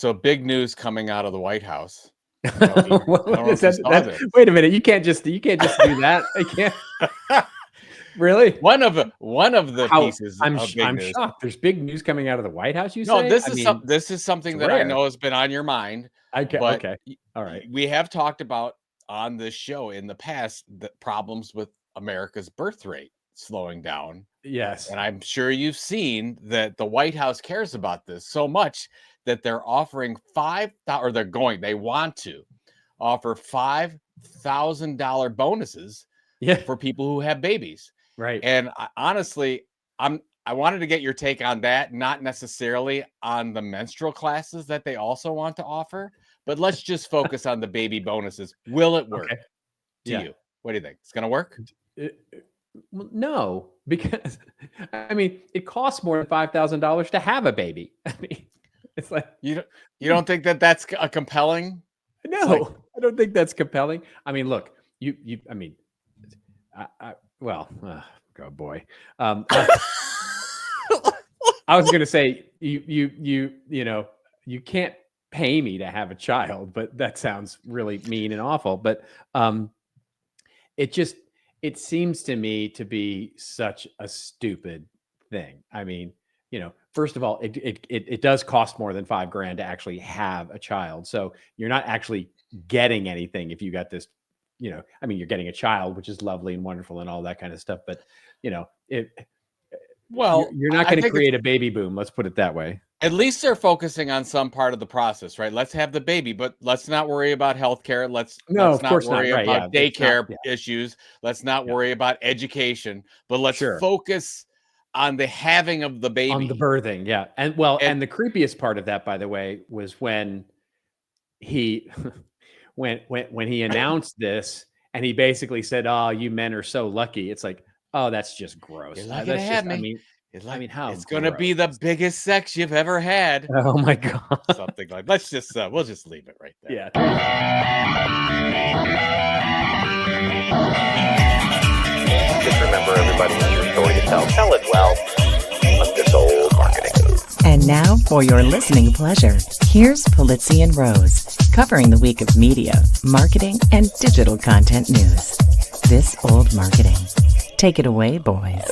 So big news coming out of the White House. Wait a minute, you can't just do that. I can't. Really? One of the pieces I'm of big news. shocked. There's big news coming out of the White House. You No, say? this is something that I know has been on your mind. Okay. All right. We have talked about on this show in the past the problems with America's birth rate slowing down. Yes. And I'm sure you've seen that the White House cares about this so much that they're offering they want to offer $5,000 bonuses for people who have babies. Right. And honestly, I wanted to get your take on that, not necessarily on the menstrual classes that they also want to offer, but let's just focus on the baby bonuses. Will it work to you? What do you think? It's going to work? No, because it costs more than $5,000 to have a baby. It's like you don't think that that's a compelling? No, I don't think that's compelling. Look, oh boy. I was going to say you can't pay me to have a child, but that sounds really mean and awful. But it seems to me to be such a stupid thing. First of all, it does cost more than $5,000 to actually have a child. So you're not actually getting anything if you got this, you're getting a child, which is lovely and wonderful and all that kind of stuff. But, you're not going to create a baby boom. Let's put it that way. At least they're focusing on some part of the process, right? Let's have the baby, but let's not worry about healthcare. Let's not worry about daycare issues. Let's not worry about education, but let's focus on the having of the baby, on the birthing. Yeah. And the creepiest part of that, by the way, was when he when he announced this and he basically said, "Oh, you men are so lucky." It's like, oh, that's just gross. You're lucky to have me. It's going to be the biggest sex you've ever had. Oh my God. Something like, we'll just leave it right there. Yeah. Just remember, everybody has your story to tell. Tell it well. On This Old Marketing. And now, for your listening pleasure, here's Polizzi and Rose, covering the week of media, marketing, and digital content news. This Old Marketing. Take it away, boys.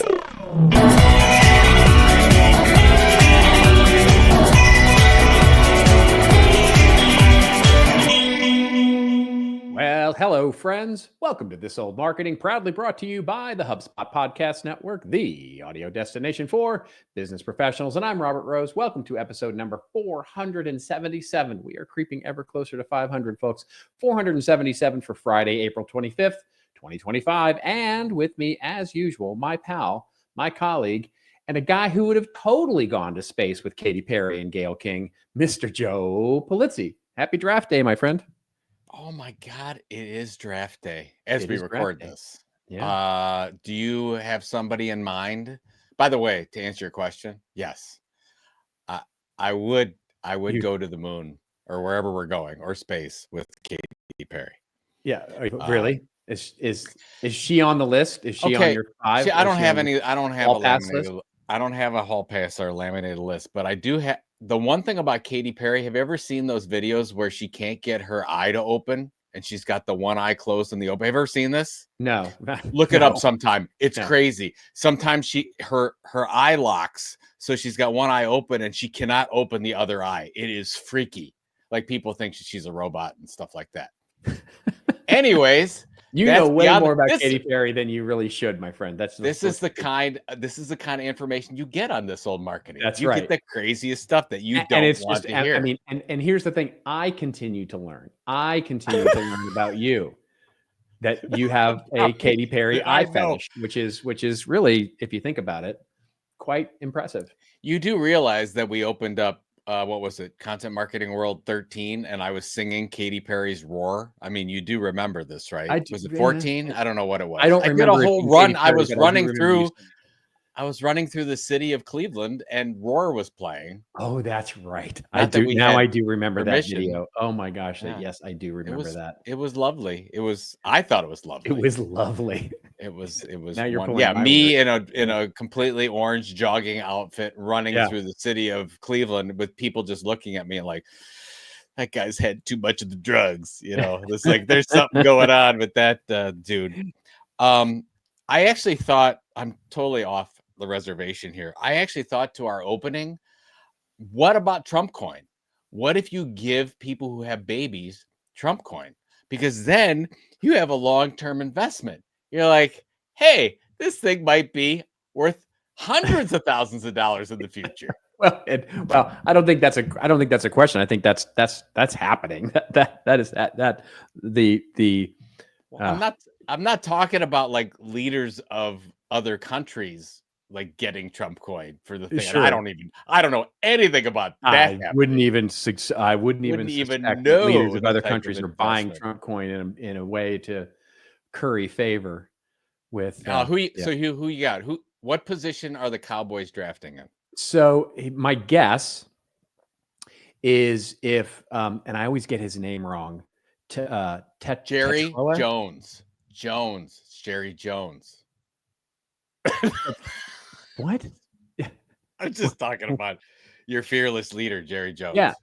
Well, hello, friends. Welcome to This Old Marketing, proudly brought to you by the HubSpot Podcast Network, the audio destination for business professionals. And I'm Robert Rose. Welcome to episode number 477. We are creeping ever closer to 500, folks. 477 for Friday, April 25th, 2025. And with me, as usual, my pal, my colleague, and a guy who would have totally gone to space with Katy Perry and Gayle King, Mr. Joe Polizzi. Happy draft day, my friend. Oh my God, it is draft day as we record this. Yeah. Do you have somebody in mind? By the way, to answer your question, yes. I would go to the moon or wherever we're going or space with Katy Perry. Yeah, really? Is she on the list? Is she on your 5? See, I don't have a hall pass or laminated list, but I do have. The one thing about Katy Perry, have you ever seen those videos where she can't get her eye to open and she's got the one eye closed and the open? Have you ever seen this? No. Look it up sometime. It's crazy. Sometimes her eye locks, so she's got one eye open and she cannot open the other eye. It is freaky. Like, people think she's a robot and stuff like that. Anyways, you know way more about Katy Perry than you really should, my friend. This is the kind of information you get on This Old Marketing. That's you right. get the craziest stuff that you don't want to hear. And here's the thing: I continue to learn. I continue to learn about you. That you have a Katy Perry eye fetish, which is really, if you think about it, quite impressive. You do realize that we opened up. What was it? Content Marketing World 13, and I was singing Katy Perry's Roar. I mean, you do remember this, right? Was it 14? I don't know what it was. I don't remember. I did a whole run. I was running through the city of Cleveland, and Roar was playing. Oh, that's right. I do remember that video. Oh my gosh. Yeah. Yes, I do remember that. It was lovely. I thought it was lovely. It was lovely. It was Now you're one, pulling yeah, my me word. in a completely orange jogging outfit running Yeah. through the city of Cleveland with people just looking at me like, that guy's had too much of the drugs, you know. It's like there's something going on with that dude. I actually thought, I'm totally off the reservation here. I actually thought to our opening, what about Trump coin? What if you give people who have babies Trump coin? Because then you have a long-term investment. You're like, hey, this thing might be worth hundreds of thousands of dollars in the future. Well, I don't think that's a question. I think that's happening. That is the. Well, I'm not talking about like leaders of other countries like getting Trump coin for the thing. Sure. And I don't know anything about that. I happening. wouldn't even suspect that leaders of other countries are buying Trump coin in a way to curry favor with. Who you got? What position are the Cowboys drafting in? So my guess is if and I always get his name wrong. Jerry Tetroa? Jones. It's Jerry Jones. What? I'm just talking about your fearless leader, Jerry Jones. Yeah.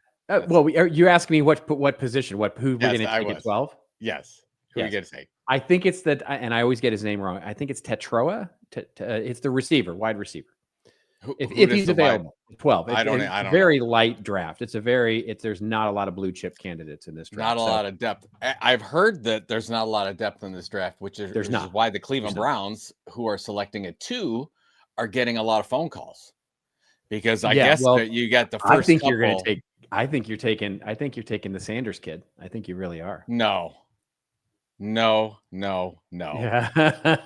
Well, you're asking me what position? Who we're going to take at 12? Yes. Who are you going to take? I think it's that, and I always get his name wrong. I think it's Tetroa. It's the receiver, wide receiver. If he's available, 12. I don't very light draft. There's not a lot of blue chip candidates in this draft. Not a lot of depth. I've heard that there's not a lot of depth in this draft, which is why the Cleveland Browns, who are selecting at 2, are getting a lot of phone calls. Because I guess that you got the first. I think you're going to take. I think you're taking the Sanders kid. I think you really are. No. Yeah.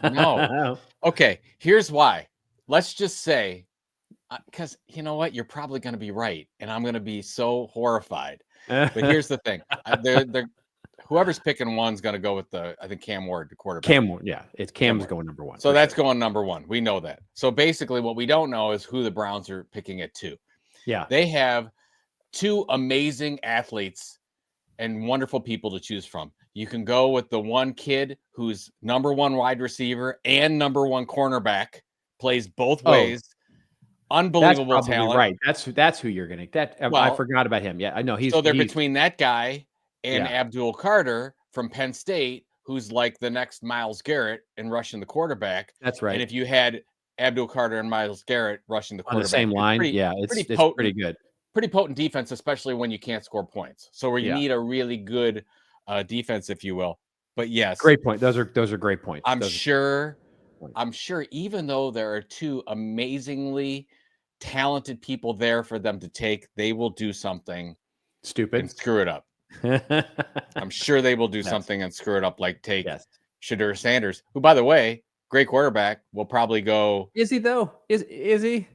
No. Okay. Here's why. Let's just say, because you know what, you're probably going to be right, and I'm going to be so horrified. But here's the thing: whoever's picking one's going to go with I think Cam Ward, the quarterback. Cam Ward, yeah, Cam's going number 1. So that's going number 1. We know that. So basically, what we don't know is who the Browns are picking at 2. Yeah, they have 2 amazing athletes and wonderful people to choose from. You can go with the one kid who's number 1 wide receiver and number 1 cornerback, plays both ways. Unbelievable that's talent. Right. That's who you're going to. I forgot about him. Yeah, I know he's. So they're between that guy and Abdul Carter from Penn State, who's like the next Myles Garrett and rushing the quarterback. That's right. And if you had Abdul Carter and Myles Garrett rushing the quarterback on the same line, it's pretty good. Pretty potent defense, especially when you can't score points. So where you need a really good defense, if you will. But yes, great point. Those are great points. I'm sure, even though there are 2 amazingly talented people there for them to take, they will do something stupid and screw it up. I'm sure they will do something and screw it up, like take Shadur Sanders, who, by the way, great quarterback, will probably go. Is he though? Is he?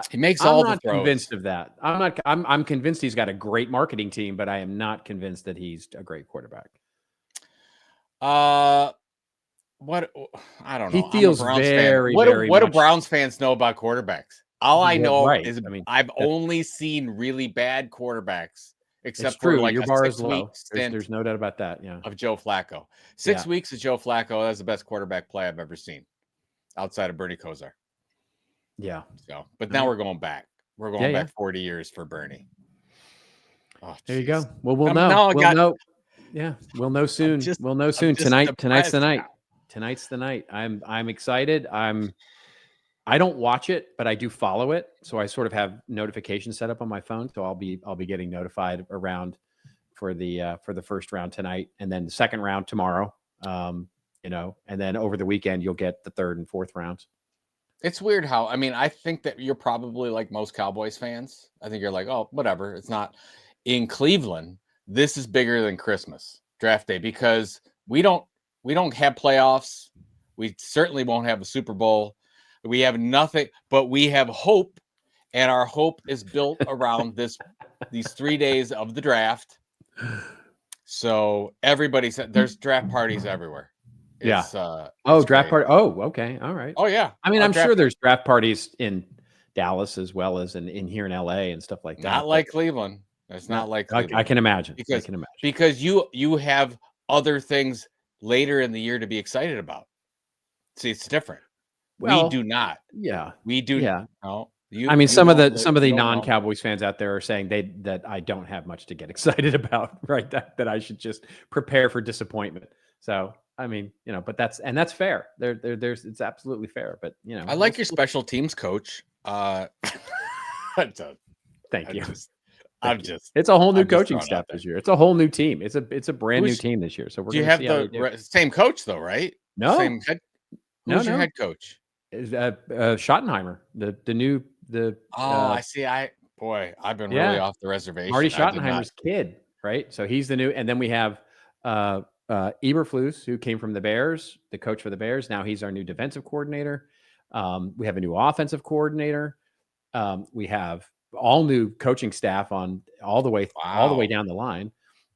He makes all the throws. I'm not convinced of that. I'm convinced he's got a great marketing team, but I am not convinced that he's a great quarterback. What? I don't know. He feels very. What do Browns fans know about quarterbacks? All I know is I've only seen really bad quarterbacks, except for like your a bar 6 is low. week stint. There's no doubt about that. Yeah, of Joe Flacco. 6 weeks of Joe Flacco. That's the best quarterback play I've ever seen, outside of Bernie Kosar. Yeah. So, but now we're going back. We're going back 40 years for Bernie. Oh, there you go. Well, we'll know. We'll know. Yeah, we'll know soon. We'll know soon. Tonight's the night. Tonight's the night. I'm excited. I don't watch it, but I do follow it. So I sort of have notifications set up on my phone. So I'll be getting notified around for the first round tonight, and then the second round tomorrow. And then over the weekend you'll get the third and fourth rounds. It's weird how, I think that you're probably like most Cowboys fans. I think you're like, oh, whatever. It's not. In Cleveland, this is bigger than Christmas, draft day, because we don't have playoffs. We certainly won't have a Super Bowl. We have nothing, but we have hope, and our hope is built around these 3 days of the draft. So everybody said there's draft parties everywhere. It's, draft party. Oh, okay. All right. Oh, yeah. I'm sure there's draft parties in Dallas as well as in here in LA and stuff like that. Not like Cleveland. It's not like Cleveland. I can imagine. Because you have other things later in the year to be excited about. See, it's different. Well, we do not. Yeah. We do. Yeah. No. I mean, some of the you don't know. non-Cowboys fans out there are saying that I don't have much to get excited about, right? That I should just prepare for disappointment. So, I mean, but that's fair. There's it's absolutely fair. But I like your special teams coach. Thank you. It's a whole new coaching staff this year. It's a whole new team. It's a brand new team this year. So we're do you have the same coach though, right? No, same head. Who's your head coach? Schottenheimer, the new. I see. I've been really off the reservation. Marty Schottenheimer's kid, right? So he's the new, and then we have Eberflus, who came from the Bears, the coach for the Bears. Now he's our new defensive coordinator. We have a new offensive coordinator. We have all new coaching staff on all the way down the line.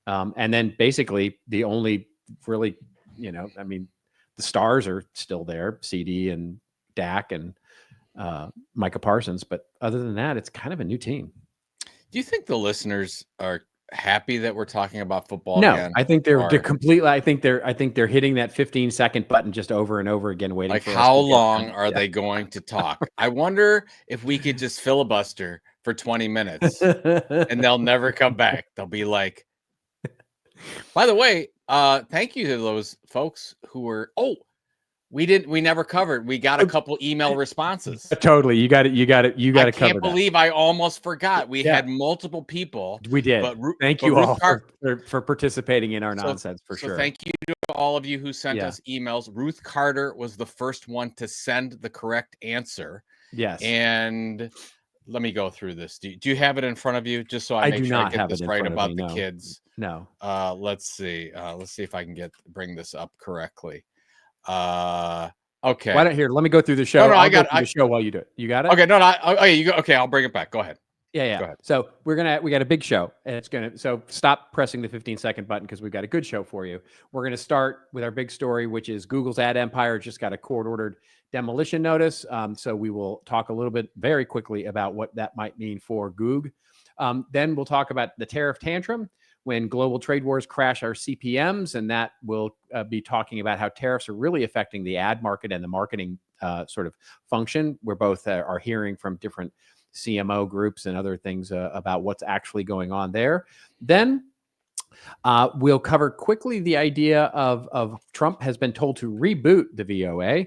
And then basically the only really, the stars are still there, CD and Dak and Micah Parsons. But other than that, it's kind of a new team. Do you think the listeners are happy that we're talking about football again? I think they're completely. I think they're hitting that 15-second button just over and over again, waiting. Like, how long are they going to talk? I wonder if we could just filibuster for 20 minutes and they'll never come back. They'll be like, by the way, thank you to those folks who were. We never covered. We got a couple email responses. Totally. You got it. I can't believe I almost forgot. We had multiple people. We did. But thank you all for participating in our nonsense, for sure. Thank you to all of you who sent us emails. Ruth Carter was the first one to send the correct answer. Yes. And let me go through this. Do you have it in front of you? Just so I make sure I get this right about the kids. No. Let's see. Let's see if I can bring this up correctly. Okay. Why don't let me go through the show. No, I got the show while you do it. You got it? Okay. No. Okay. You go. Okay. I'll bring it back. Go ahead. Yeah. Go ahead. So we got a big show, and so stop pressing the 15-second button because we've got a good show for you. We're going to start with our big story, which is Google's ad empire just got a court-ordered demolition notice. So we will talk a little bit very quickly about what that might mean for Goog. Then we'll talk about the tariff tantrum, when global trade wars crash our CPMs, and that will be talking about how tariffs are really affecting the ad market and the marketing sort of function. We're both are hearing from different CMO groups and other things about what's actually going on there. Then we'll cover quickly the idea of Trump has been told to reboot the VOA,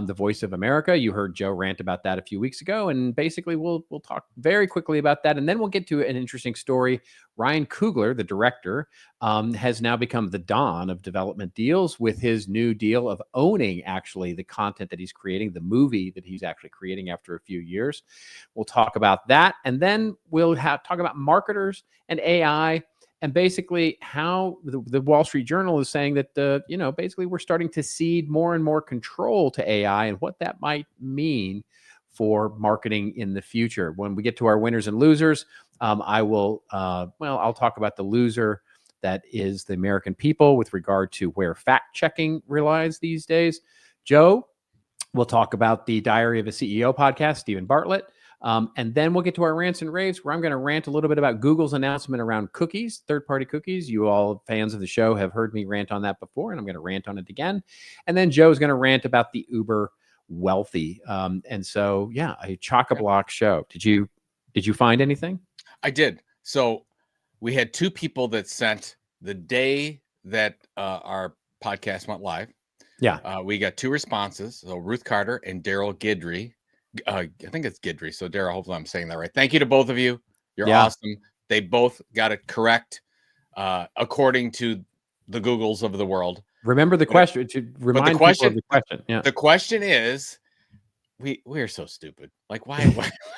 the Voice of America. You heard Joe rant about that a few weeks ago, and basically we'll talk very quickly about that, and then we'll get to an interesting story. Ryan Coogler, the director, has now become the Don of development deals with his new deal of owning actually the content that he's creating, the movie that he's actually creating after a few years. We'll talk about that, and then we'll talk about marketers and AI. And basically how the Wall Street Journal is saying that, basically we're starting to cede more and more control to AI and what that might mean for marketing in the future. When we get to our winners and losers, I'll talk about the loser that is the American people with regard to where fact checking relies these days. Joe will talk about the Diary of a CEO podcast, Stephen Bartlett. And then we'll get to our rants and raves, where I'm going to rant a little bit about Google's announcement around cookies, third-party cookies. You all fans of the show have heard me rant on that before, and I'm going to rant on it again. And then Joe's going to rant about the uber wealthy. And so, a chock-a-block show. Did you find anything? I did. So we had two people that sent the day that our podcast went live. Yeah. We got two responses. So Ruth Carter and Daryl Guidry. I think it's Guidry. So Daryl, hopefully I'm saying that right. Thank you to both of you. You're awesome. They both got it correct according to the Googles of the world. Remember the question to remind people of the question. Yeah. The question is, we are so stupid. Like, why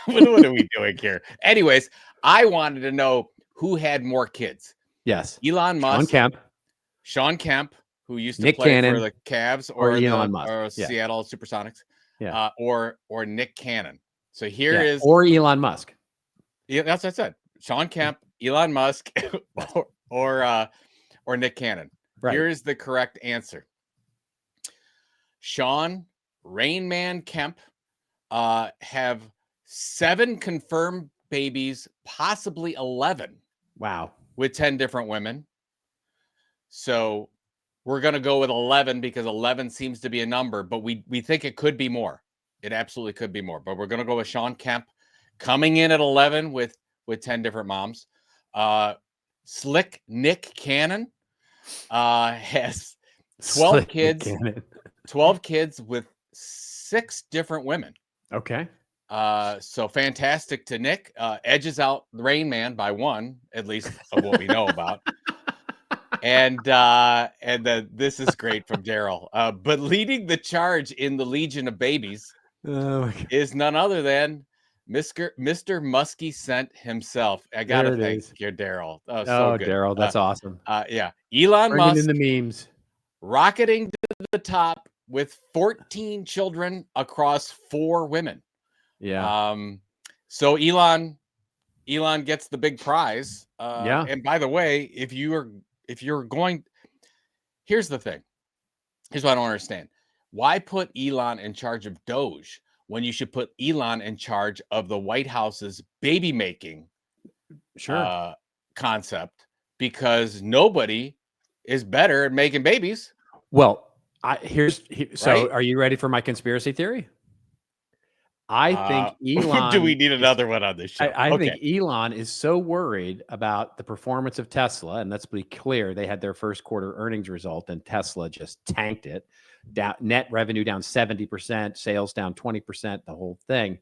what are we doing here? Anyways, I wanted to know who had more kids. Yes. Elon Musk. Sean Kemp, who used to Nick play Cannon, for the Cavs or Elon Musk. Or Seattle Supersonics. Yeah. Or Nick Cannon. So here is or Elon Musk. Yeah, that's what I said. Sean Kemp, Elon Musk, or Nick Cannon. Right. Here is the correct answer. Sean Rain Man Kemp have 7 confirmed babies, possibly 11. Wow. With 10 different women. So we're going to go with 11 because 11 seems to be a number, but we think it could be more. It absolutely could be more, but we're going to go with Sean Kemp coming in at 11 with 10 different moms. Slick Nick Cannon has 12 kids. 12 kids with 6 different women. Okay. So fantastic to Nick. Edges out the Rain Man by 1, at least of what we know about. And this is great from Daryl. But leading the charge in the Legion of Babies is none other than Mr. Muskie Scent himself. I gotta thank you, Daryl. Oh, so good. Daryl, that's awesome. Yeah, Elon Bringing Musk in the memes, rocketing to the top with 14 children across 4 women. Yeah. So Elon gets the big prize. Yeah. And by the way, if you're going, here's the thing. Here's what I don't understand. Why put Elon in charge of Doge when you should put Elon in charge of the White House's baby making concept? Because nobody is better at making babies. Well, are you ready for my conspiracy theory? I think Elon. Do we need another one on this show? I think Elon is so worried about the performance of Tesla, and let's be clear, they had their first quarter earnings result, and Tesla just tanked it. Net revenue down 70%, sales down 20%, the whole thing.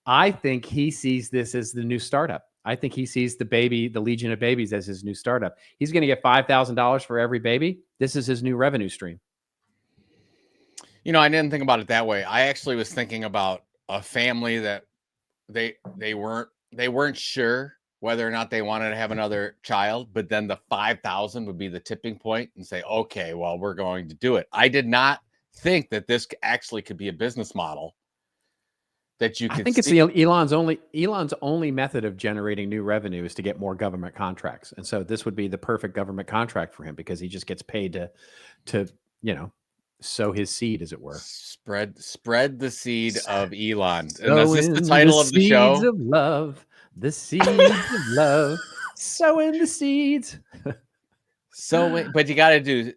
I think he sees this as the new startup. I think he sees the Legion of Babies as his new startup. He's going to get $5,000 for every baby. This is his new revenue stream. I didn't think about it that way. I actually was thinking about a family that they weren't sure whether or not they wanted to have another child, but then the 5,000 would be the tipping point and say, okay, well, we're going to do it. I did not think that this actually could be a business model that you could. I think it's Elon's only method of generating new revenue is to get more government contracts. And so this would be the perfect government contract for him because he just gets paid to sow his seed, as it were. Spread the seed of Elon. And is this the title of the show? Seeds of love, the seeds of love, sowing the seeds. But you got to do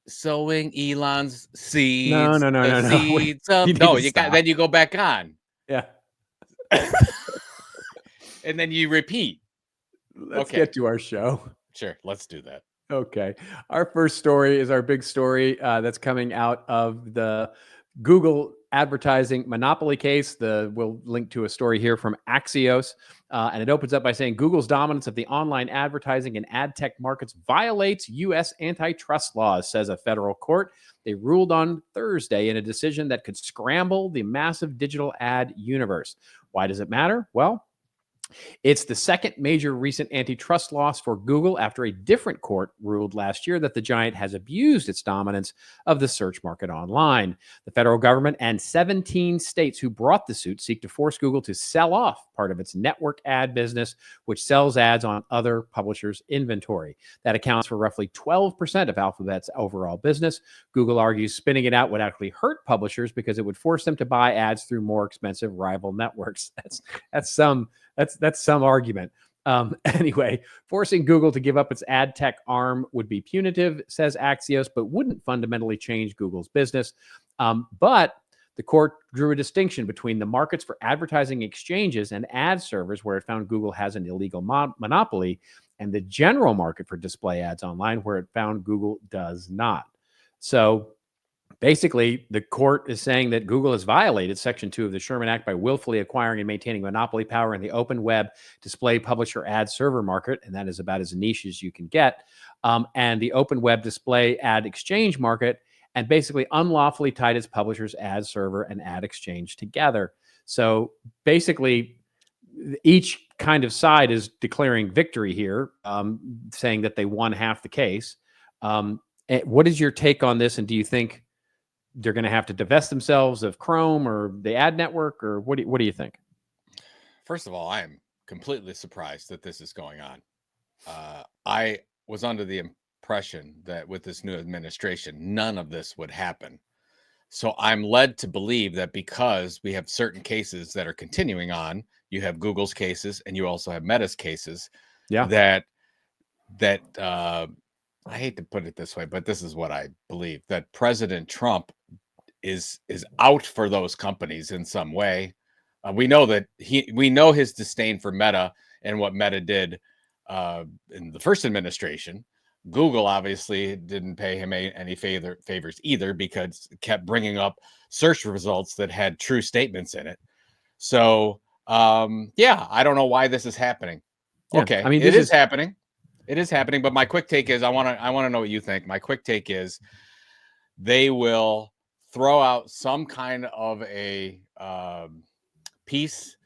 sowing Elon's seeds. No. Seeds of then you go back on. Yeah. And then you repeat. Let's get to our show. Sure, let's do that. Okay. Our first story is our big story that's coming out of the Google advertising monopoly case. We'll link to a story here from Axios. And it opens up by saying Google's dominance of the online advertising and ad tech markets violates U.S. antitrust laws, says a federal court. They ruled on Thursday in a decision that could scramble the massive digital ad universe. Why does it matter? Well, it's the second major recent antitrust loss for Google after a different court ruled last year that the giant has abused its dominance of the search market online. The federal government and 17 states who brought the suit seek to force Google to sell off part of its network ad business, which sells ads on other publishers' inventory. That accounts for roughly 12% of Alphabet's overall business. Google argues spinning it out would actually hurt publishers because it would force them to buy ads through more expensive rival networks. That's some argument. Anyway, forcing Google to give up its ad tech arm would be punitive, says Axios, but wouldn't fundamentally change Google's business. But the court drew a distinction between the markets for advertising exchanges and ad servers, where it found Google has an illegal monopoly, and the general market for display ads online, where it found Google does not. So basically, the court is saying that Google has violated Section 2 of the Sherman Act by willfully acquiring and maintaining monopoly power in the open web display publisher ad server market, and that is about as niche as you can get, and the open web display ad exchange market, and basically unlawfully tied its publisher's ad server and ad exchange together. So basically, each kind of side is declaring victory here, saying that they won half the case. What is your take on this, and do you think they're going to have to divest themselves of Chrome or the ad network, or what do you think? First of all, I am completely surprised that this is going on. I was under the impression that with this new administration, none of this would happen. So I'm led to believe that because we have certain cases that are continuing on, you have Google's cases and you also have Meta's cases, that I hate to put it this way, but this is what I believe, that President Trump is out for those companies in some way. We know that we know his disdain for Meta and what Meta did in the first administration. Google obviously didn't pay him any favors either, because it kept bringing up search results that had true statements in it. So yeah, I don't know why this is happening. Yeah, Okay, I mean, it this is is happening. It is happening, but my quick take is I want to know what you think. My quick take is they will throw out some kind of a piece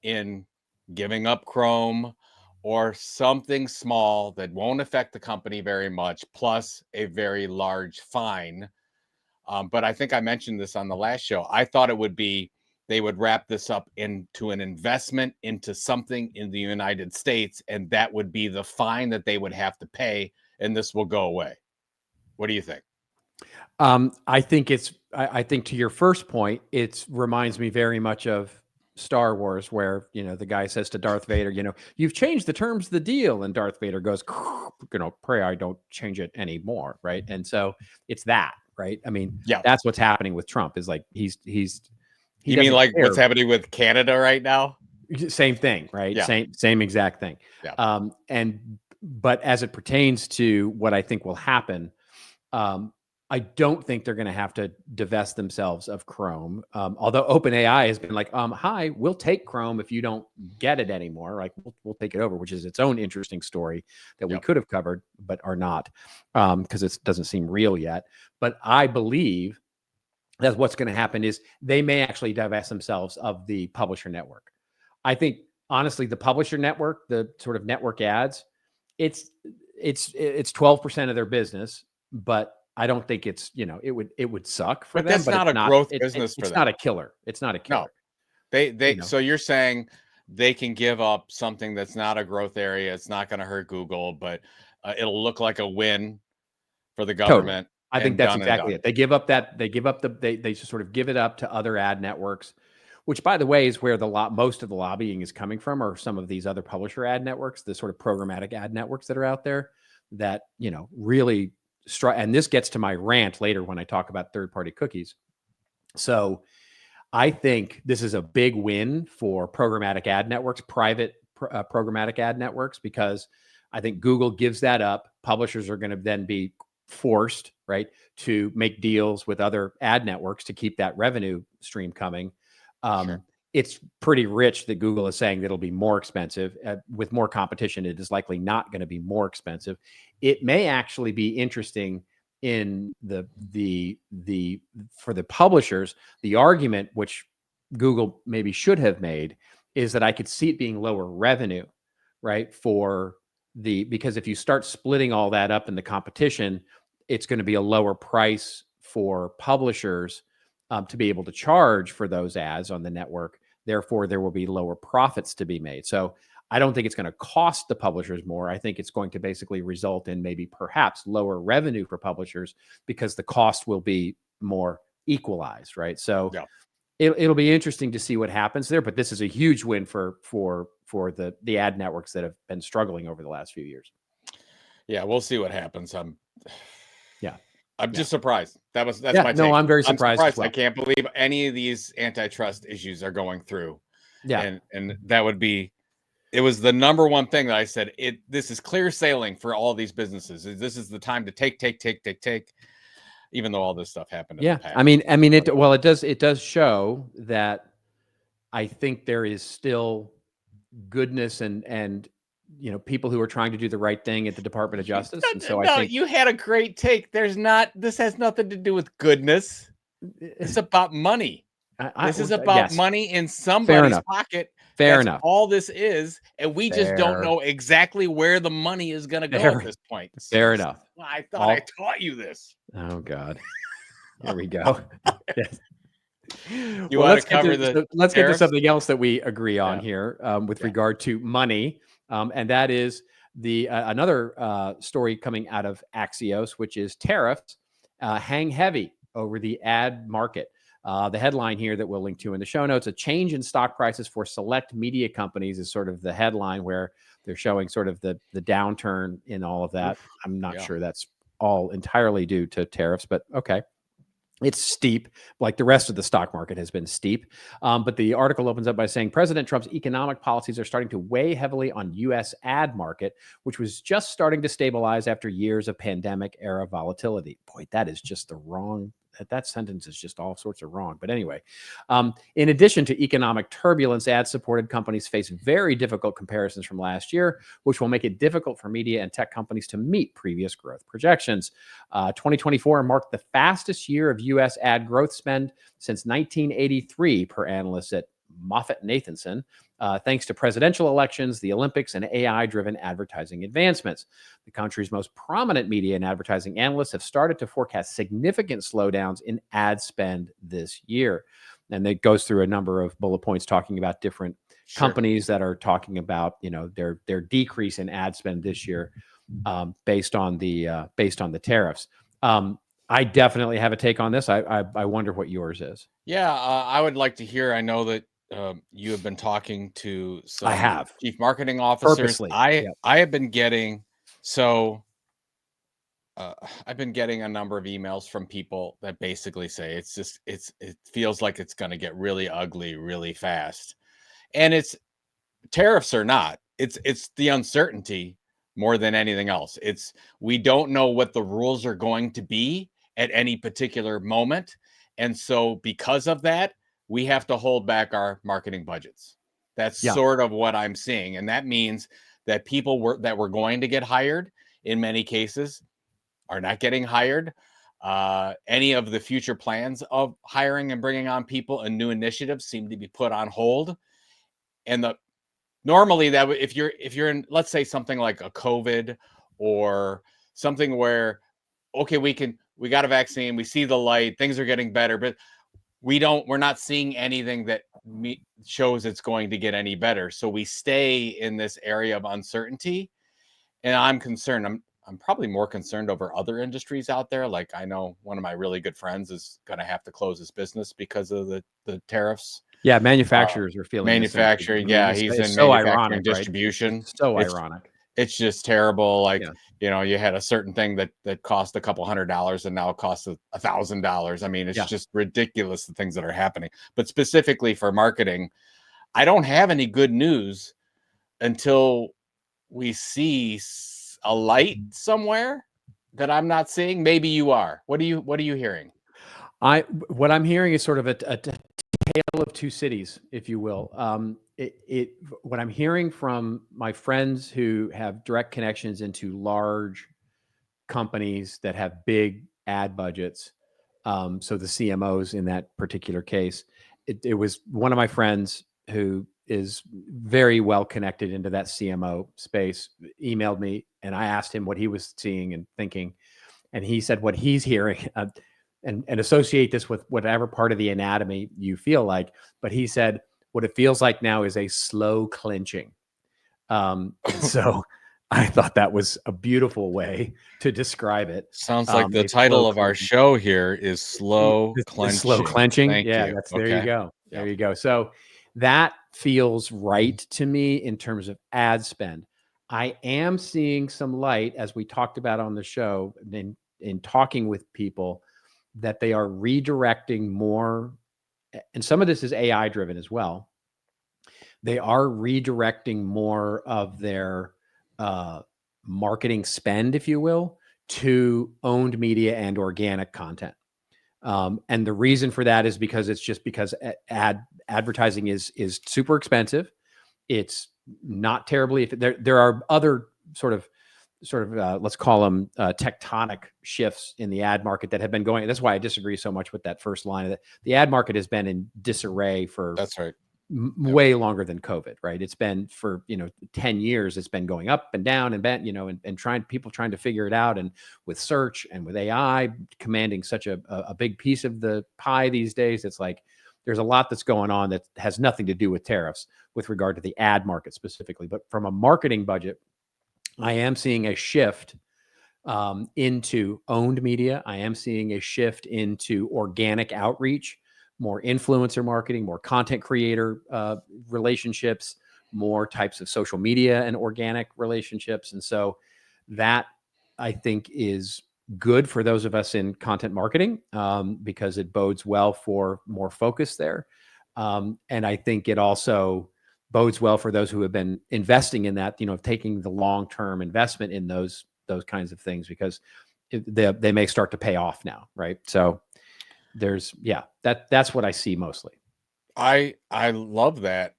in giving up Chrome or something small that won't affect the company very much, plus a very large fine. But I think I mentioned this on the last show. I thought it would be they would wrap this up into an investment into something in the United States, and that would be the fine that they would have to pay, and this will go away. What do you think? I think I think to your first point, it reminds me very much of Star Wars, where, the guy says to Darth Vader, you've changed the terms of the deal. And Darth Vader goes, pray I don't change it anymore. Right. And so it's that, right. I mean, Yeah. that's what's happening with Trump, is like, he you mean like care. What's happening with Canada right now? Same thing, right? Yeah. Same exact thing. Yeah. But as it pertains to what I think will happen, I don't think they're going to have to divest themselves of Chrome. Although OpenAI has been like, hi, we'll take Chrome if you don't get it anymore. Like, we'll take it over, which is its own interesting story that we could have covered, but are not, because it doesn't seem real yet. But I believe that what's going to happen is they may actually divest themselves of the publisher network. I think, honestly, the publisher network, the sort of network ads, it's 12% of their business, but I don't think it's, it would suck for but them. That's not a growth business for them. It's not a killer. It's not a killer. No. So you're saying they can give up something that's not a growth area. It's not going to hurt Google, but it'll look like a win for the government. Totally. I think that's exactly it. They give up they just sort of give it up to other ad networks, which, by the way, is where most of the lobbying is coming from, or some of these other publisher ad networks, the sort of programmatic ad networks that are out there that, really and this gets to my rant later when I talk about third-party cookies. So I think this is a big win for programmatic ad networks, private programmatic ad networks, because I think Google gives that up. Publishers are going to then be forced, right, to make deals with other ad networks to keep that revenue stream coming. Sure. It's pretty rich that Google is saying that it'll be more expensive. With more competition, it is likely not going to be more expensive. It may actually be interesting in for the publishers. The argument, which Google maybe should have made, is that I could see it being lower revenue, right? Because if you start splitting all that up in the competition, it's going to be a lower price for publishers to be able to charge for those ads on the network. Therefore, there will be lower profits to be made. So I don't think it's going to cost the publishers more. I think it's going to basically result in maybe perhaps lower revenue for publishers, because the cost will be more equalized, right? So it'll be interesting to see what happens there. But this is a huge win for the ad networks that have been struggling over the last few years. Yeah, we'll see what happens. I'm just surprised. That's my take. No, I'm very surprised. As well. I can't believe any of these antitrust issues are going through. Yeah. And that would be, it was the number one thing that I said, this is clear sailing for all these businesses. This is the time to take, even though all this stuff happened in the past. I mean, it does show that I think there is still goodness and people who are trying to do the right thing at the Department of Justice. And so I think you had a great take. This has nothing to do with goodness. It's about money. This is about money in somebody's pocket. Fair enough. All this is, and we just don't know exactly where the money is going to go at this point. Fair enough. Well, I thought I taught you this. Oh God. Here we go. Yes. Let's get to something else that we agree on here with regard to money. And that is another story coming out of Axios, which is tariffs hang heavy over the ad market. The headline here that we'll link to in the show notes: a change in stock prices for select media companies is sort of the headline, where they're showing sort of the downturn in all of that. I'm not sure that's all entirely due to tariffs, but okay. It's steep, like the rest of the stock market has been steep. But the article opens up by saying President Trump's economic policies are starting to weigh heavily on U.S. ad market, which was just starting to stabilize after years of pandemic era volatility. Boy, that is just the wrong. That sentence is just all sorts of wrong. But anyway, in addition to economic turbulence, ad-supported companies face very difficult comparisons from last year, which will make it difficult for media and tech companies to meet previous growth projections. 2024 marked the fastest year of U.S. ad growth spend since 1983, per analysts at MoffettNathanson, thanks to presidential elections, the Olympics, and AI-driven advertising advancements. The country's most prominent media and advertising analysts have started to forecast significant slowdowns in ad spend this year. And it goes through a number of bullet points talking about different companies that are talking about, their decrease in ad spend this year, based on the tariffs. I definitely have a take on this. I wonder what yours is. Yeah, I would like to hear. I know that you have been talking to some chief marketing officers. Purposely. I have been getting I've been getting a number of emails from people that basically say it feels like it's going to get really ugly really fast, and it's tariffs or not. It's the uncertainty more than anything else. We don't know what the rules are going to be at any particular moment, and so because of that, we have to hold back our marketing budgets. That's sort of what I'm seeing. And that means that people that were going to get hired in many cases are not getting hired. Any of the future plans of hiring and bringing on people and new initiatives seem to be put on hold. And normally that if you're in, let's say something like a COVID or something where, okay, we got a vaccine, we see the light, things are getting better, but we're not seeing anything that shows it's going to get any better. So we stay in this area of uncertainty, and I'm concerned. I'm probably more concerned over other industries out there. Like I know one of my really good friends is going to have to close his business because of the tariffs. Yeah, manufacturers are feeling manufacturing. Yeah, he's in so manufacturing ironic, distribution. Right? So ironic. It's just terrible. Like, you had a certain thing that cost a couple $100 and now it costs $1,000. I mean, it's just ridiculous, the things that are happening. But specifically for marketing, I don't have any good news until we see a light somewhere that I'm not seeing. Maybe you are. What are you hearing? What I'm hearing is sort of a tale of two cities, if you will. What I'm hearing from my friends who have direct connections into large companies that have big ad budgets, so the CMOs in that particular case, it was one of my friends who is very well connected into that CMO space, emailed me, and I asked him what he was seeing and thinking, and he said what he's hearing. And associate this with whatever part of the anatomy you feel like. But he said, what it feels like now is a slow clenching. So I thought that was a beautiful way to describe it. Sounds like the title of our show here is Slow Clenching. Slow clenching. Thank you. There you go. There you go. So that feels right to me in terms of ad spend. I am seeing some light, as we talked about on the show, in talking with people, that they are redirecting more, and some of this is AI driven as well. They are redirecting more of their marketing spend, if you will, to owned media and organic content. And the reason for that is because advertising is super expensive. It's not terribly, there are other sort of let's call them tectonic shifts in the ad market that have been going. That's why I disagree so much with that first line. That the ad market has been in disarray for way longer than COVID, right? It's been for 10 years. It's been going up and down and bent, and people trying to figure it out. And with search and with AI commanding such a big piece of the pie these days, it's like there's a lot that's going on that has nothing to do with tariffs with regard to the ad market specifically. But from a marketing budget, I am seeing a shift into owned media. I am seeing a shift into organic outreach more influencer marketing, more content creator relationships, more types of social media and organic relationships. And so that, I think, is good for those of us in content marketing because it bodes well for more focus there. And I think it also bodes well for those who have been investing in that, taking the long-term investment in those kinds of things, because they may start to pay off now, right? So that's what I see mostly. I love that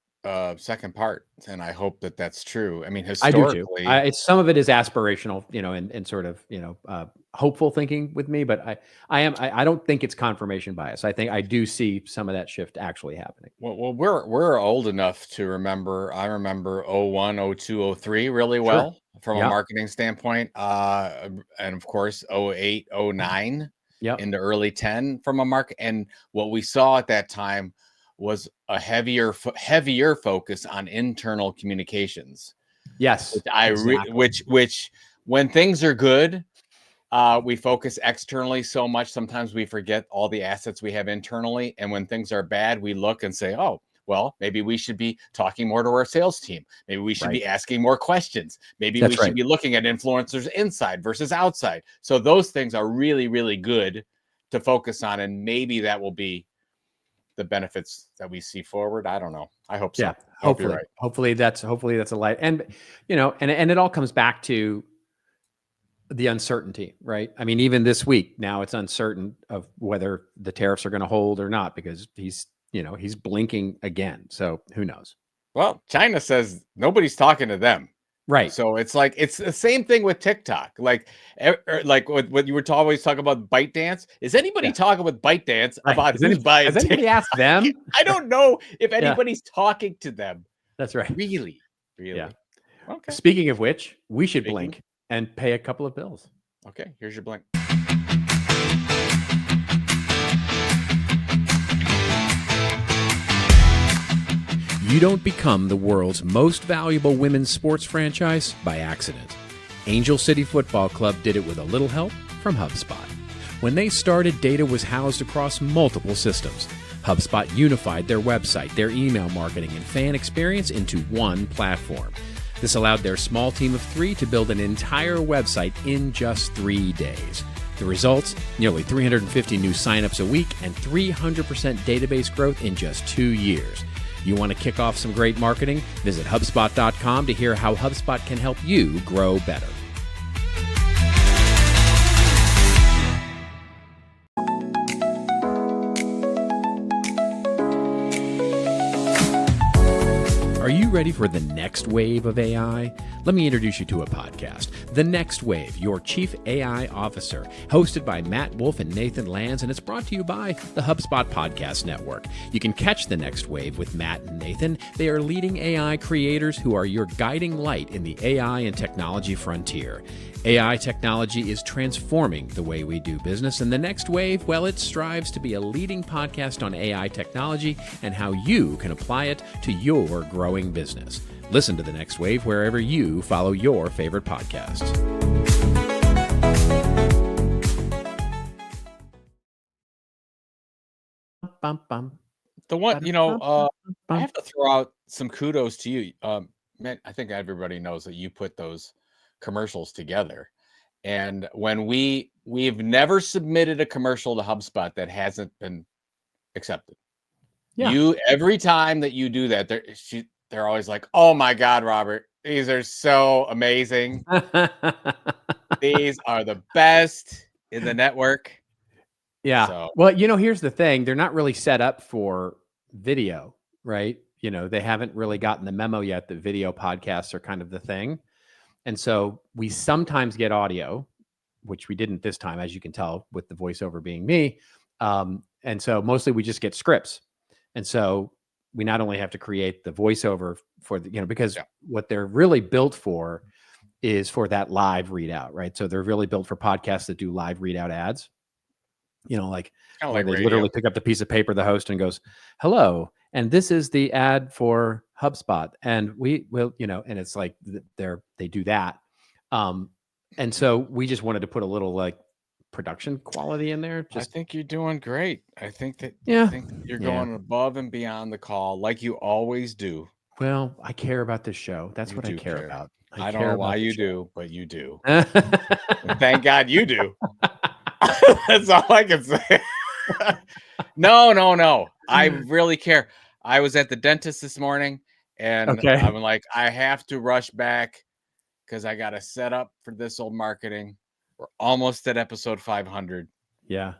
second part, and I hope that that's true. I mean, I do too. historically, Some of it is aspirational, and sort of, hopeful thinking with me, but I don't think it's confirmation bias. I think I do see some of that shift actually happening. well, we're old enough to remember. I remember 01, 02, 03 really Sure. well from a Yeah. marketing standpoint, and of course 08, 09 Yep. into early 10 from a market. And what we saw at that time was a heavier focus on internal communications. Yes. Which when things are good, we focus externally so much, sometimes we forget all the assets we have internally. And when things are bad, we look and say, oh, well, maybe we should be talking more to our sales team. Maybe we should be asking more questions. Maybe we should be looking at influencers inside versus outside. So those things are really, really good to focus on. And maybe that will be the benefits that we see forward. I don't know. I hope so. Yeah. I hope you're right. Hopefully that's a light. And, and it all comes back to the uncertainty, right? I mean, even this week now it's uncertain of whether the tariffs are going to hold or not, because he's blinking again. So who knows? Well, China says nobody's talking to them. Right. So it's like, it's the same thing with TikTok. Like what you were always talking about ByteDance. Is anybody talking with ByteDance about who's buying? Has anybody asked them? I don't know if anybody's talking to them. That's right. Really. Yeah. Okay. Speaking of which, we should blink and pay a couple of bills. Okay. Here's your blink. You don't become the world's most valuable women's sports franchise by accident. Angel City Football Club did it with a little help from HubSpot. When they started, data was housed across multiple systems. HubSpot unified their website, their email marketing, and fan experience into one platform. This allowed their small team of 3 to build an entire website in just 3 days. The results? Nearly 350 new signups a week and 300% database growth in just 2 years. You want to kick off some great marketing? Visit HubSpot.com to hear how HubSpot can help you grow better. Are you ready for the next wave of AI? Let me introduce you to a podcast, The Next Wave, Your Chief AI Officer, hosted by Matt Wolf and Nathan Lands, and it's brought to you by the HubSpot Podcast Network. You can catch The Next Wave with Matt and Nathan. They are leading AI creators who are your guiding light in the AI and technology frontier. AI technology is transforming the way we do business, and The Next Wave, well, it strives to be a leading podcast on AI technology and how you can apply it to your growing business. Listen to The Next Wave wherever you follow your favorite podcasts. The one, I have to throw out some kudos to you. Man, I think everybody knows that you put those commercials together. And when we've never submitted a commercial to HubSpot that hasn't been accepted. Yeah. Every time that you do that, they're always like, oh my God, Robert, these are so amazing. These are the best in the network. Yeah. So. Well, here's the thing. They're not really set up for video, right? They haven't really gotten the memo yet that video podcasts are kind of the thing. And so we sometimes get audio, which we didn't this time, as you can tell, with the voiceover being me. And so mostly we just get scripts. And so we not only have to create the voiceover for because what they're really built for is for that live readout, right? So they're really built for podcasts that do live readout ads. Like they literally pick up the piece of paper, the host, and goes, hello, and this is the ad for HubSpot. And we will, and it's like they do that. And so we just wanted to put a little production quality in there. I think you're doing great. I think that you're Yeah. going above and beyond the call like you always do. Well, I care about this show. That's You what I do care care. about. I don't care know about why the you show. do, but you do. Thank God you do. That's all I can say. No. I really care. I was at the dentist this morning and Okay. I'm like, I have to rush back because I got to set up for this old marketing. We're almost at episode 500. Yeah.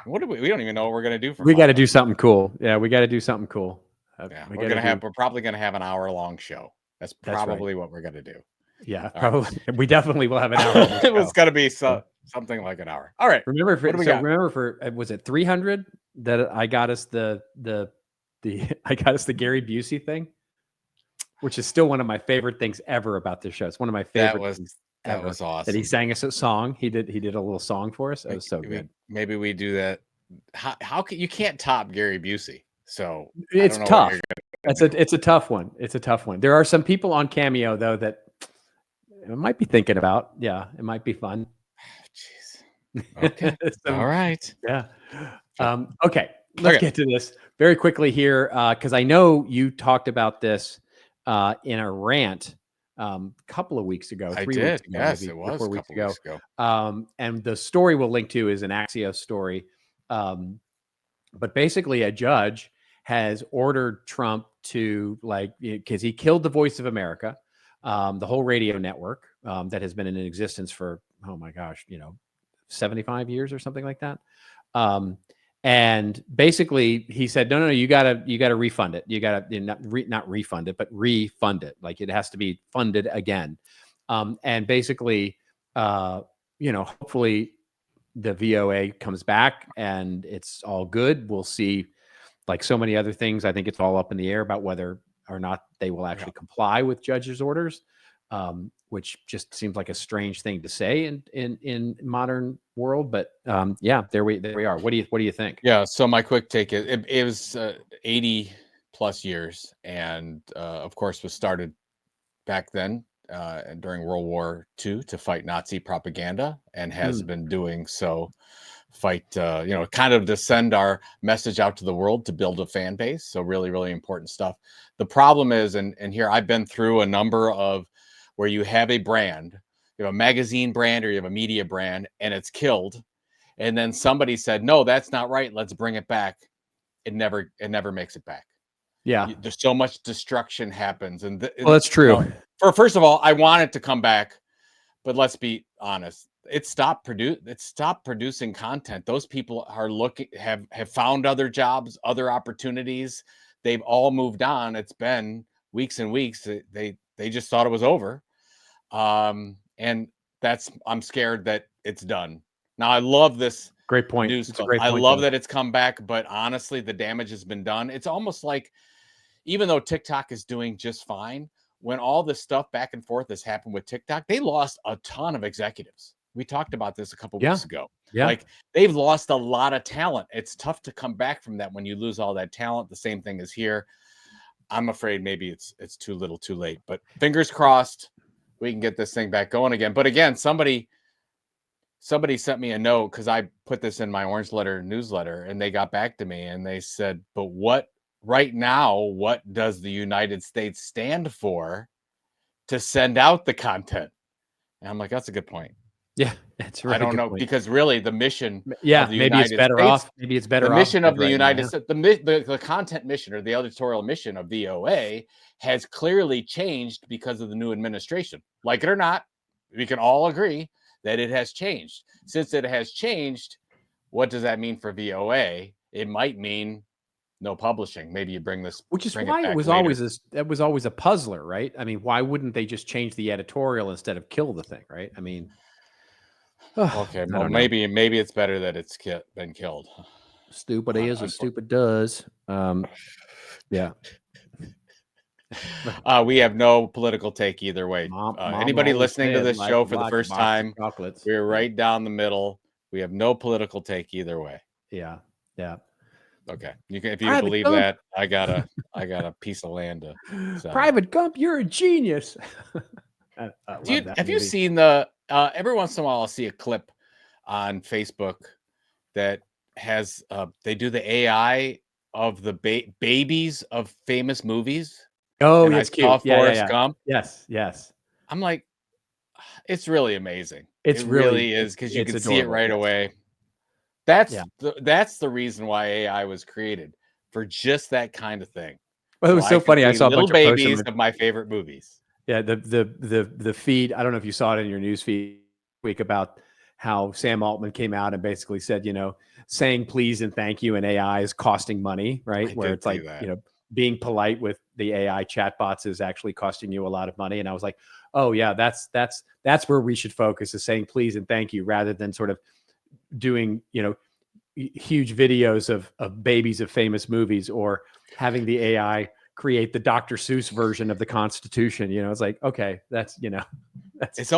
What do we don't even know what we're going to do for We got to do 500. something cool. Yeah, we got to do something cool. Yeah, we're probably going to have an hour-long show. That's probably what we're going to do. Yeah, All probably. Right. We definitely will have an hour. It was going to be something like an hour. All right. Remember was it 300 that I got us the I got us the Gary Busey thing, which is still one of my favorite things ever about this show. It's one of my favorite things ever. That was awesome. That he sang us a song. He did a little song for us. It was so good. Maybe we do that. How can you can't top Gary Busey? So it's tough. It's a tough one. It's a tough one. There are some people on Cameo though that I might be thinking about. Yeah, it might be fun. Jeez. Okay. All right. Yeah. Okay. Let's get to this very quickly here because I know you talked about this in a rant a couple of weeks ago. 3 weeks ago. Yes, it was 4 weeks ago. And the story we'll link to is an Axios story. But basically, a judge has ordered Trump to because he killed the Voice of America, the whole radio network that has been in existence for 75 years or something like that. And basically he said, no, you gotta refund it. You gotta not refund it, but refund it. Like it has to be funded again. And basically, hopefully the VOA comes back and it's all good. We'll see, like so many other things. I think it's all up in the air about whether or not they will actually comply with judges' orders. Which just seems like a strange thing to say in modern world, but there we are. What do you think? Yeah. So my quick take is it was 80 plus years, and of course was started back then during World War II to fight Nazi propaganda, and has been doing so. Fight, kind of to send our message out to the world to build a fan base. So really, really important stuff. The problem is, and here I've been through a number of where you have a brand, you have a magazine brand or you have a media brand, and it's killed. And then somebody said, no, that's not right. Let's bring it back. It never makes it back. Yeah. There's so much destruction happens. And that's true. First of all, I want it to come back, but let's be honest. It stopped producing content. Those people are have found other jobs, other opportunities. They've all moved on. It's been weeks and weeks. They just thought it was over. And I'm scared that it's done. Now I love this. Great point. News. I love that it's come back, but honestly, the damage has been done. It's almost like, even though TikTok is doing just fine, when all this stuff back and forth has happened with TikTok, they lost a ton of executives. We talked about this a couple weeks ago. Yeah. Like they've lost a lot of talent. It's tough to come back from that when you lose all that talent. The same thing is here. I'm afraid maybe it's too little too late, but fingers crossed we can get this thing back going again. But again, somebody sent me a note because I put this in my Orange Letter newsletter, and they got back to me and they said, but what does the United States stand for to send out the content? And I'm like, that's a good point. Yeah, that's right. I don't know, because really the mission. Yeah, maybe it's better off. Maybe it's better. The mission of the United States, the content mission or the editorial mission of VOA has clearly changed because of the new administration. Like it or not, we can all agree that it has changed. Since it has changed, what does that mean for VOA? It might mean no publishing. Maybe you bring this, which is why it was always a puzzler, right? I mean, why wouldn't they just change the editorial instead of kill the thing, right? I mean. Okay, well, maybe it's better that it's been killed. Stupid is as stupid does. Yeah. We have no political take either way. Anybody listening to this show for the first time, we're right down the middle. We have no political take either way. Yeah. Okay, if you believe that, I got a piece of land to sell. Private Gump, you're a genius. Have you seen the? Every once in a while, I'll see a clip on Facebook that has they do the AI of the babies of famous movies. Oh, And I it's saw cute. Yeah, yeah, Forrest yeah. Gump. Yes, yes. I'm like, it's really amazing. It's It really really is, because you it's can see it adorable. right Yes. away. Yeah. That's the reason why AI was created, for just that kind of thing. Well, it So was I so could funny. I see saw a little bunch of posts babies of my favorite movies. yeah, the feed. I don't know if you saw it in your news feed week about how Sam Altman came out and basically said, saying please and thank you in AI is costing money, right? I Where did it's see like, that. being polite with the AI chatbots is actually costing you a lot of money. And I was like, oh yeah, that's where we should focus, is saying please and thank you, rather than sort of doing, huge videos of babies of famous movies, or having the AI create the Dr. Seuss version of the Constitution. It's like, okay, that's It's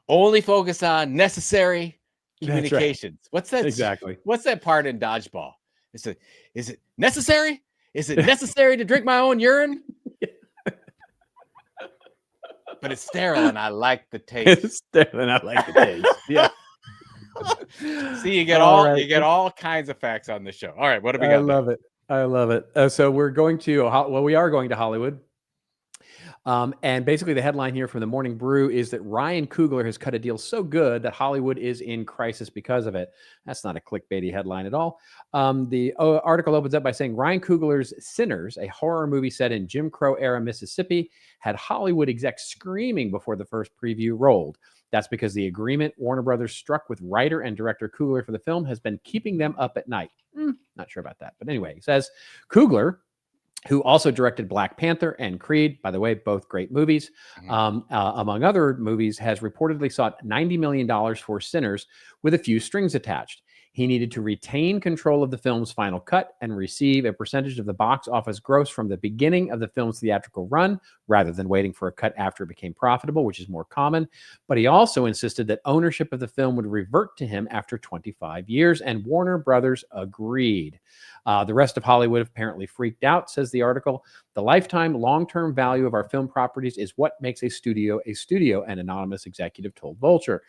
only focus on necessary that's right. communications. What's that? Exactly. What's that part in dodgeball? Is it necessary? Is it necessary to drink my own urine? But it's sterile, and I like the taste. And I like the taste. Yeah. See, you get All all kinds of facts on the show. All right, what do we I got? love it. I love it. So we are going to Hollywood. And basically, the headline here from the Morning Brew is that Ryan Coogler has cut a deal so good that Hollywood is in crisis because of it. That's not a clickbaity headline at all. The article opens up by saying Ryan Coogler's Sinners, a horror movie set in Jim Crow era Mississippi, had Hollywood execs screaming before the first preview rolled. That's because the agreement Warner Brothers struck with writer and director Coogler for the film has been keeping them up at night. Not sure about that. But anyway, he says Coogler, who also directed Black Panther and Creed, by the way, both great movies, among other movies, has reportedly sought $90 million for Sinners with a few strings attached. He needed to retain control of the film's final cut and receive a percentage of the box office gross from the beginning of the film's theatrical run, rather than waiting for a cut after it became profitable, which is more common. But he also insisted that ownership of the film would revert to him after 25 years, and Warner Brothers agreed. The rest of Hollywood apparently freaked out, says the article. The lifetime long-term value of our film properties is what makes a studio, an anonymous executive told Vulture.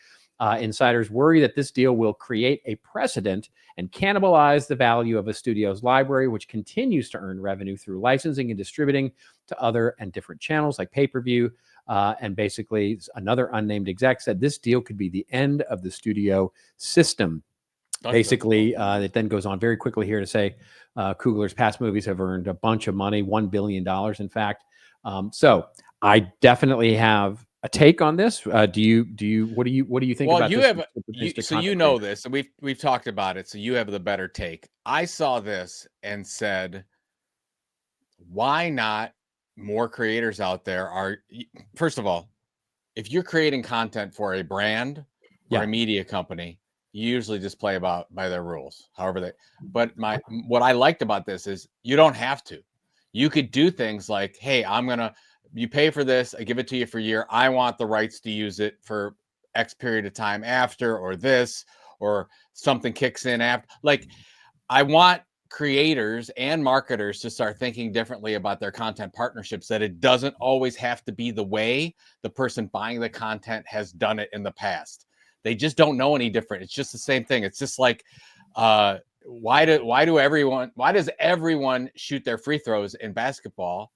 Insiders worry that this deal will create a precedent and cannibalize the value of a studio's library, which continues to earn revenue through licensing and distributing to other and different channels like pay-per-view. And basically, another unnamed exec said this deal could be the end of the studio system. Basically, it then goes on very quickly here to say Coogler's past movies have earned a bunch of money, $1 billion, in fact. So I definitely have a take on this. What do you think about this? So you know this, and we've talked about it. So you have the better take. I saw this and said, why not more creators out there first of all, if you're creating content for a brand or a media company, you usually just play by their rules, but what I liked about this is you don't have to. You could do things like, hey, you pay for this, I give it to you for a year. I want the rights to use it for X period of time after, or this, or something kicks in after. Like, I want creators and marketers to start thinking differently about their content partnerships, that it doesn't always have to be the way the person buying the content has done it in the past. They just don't know any different. It's just the same thing. It's just like, why does everyone shoot their free throws in basketball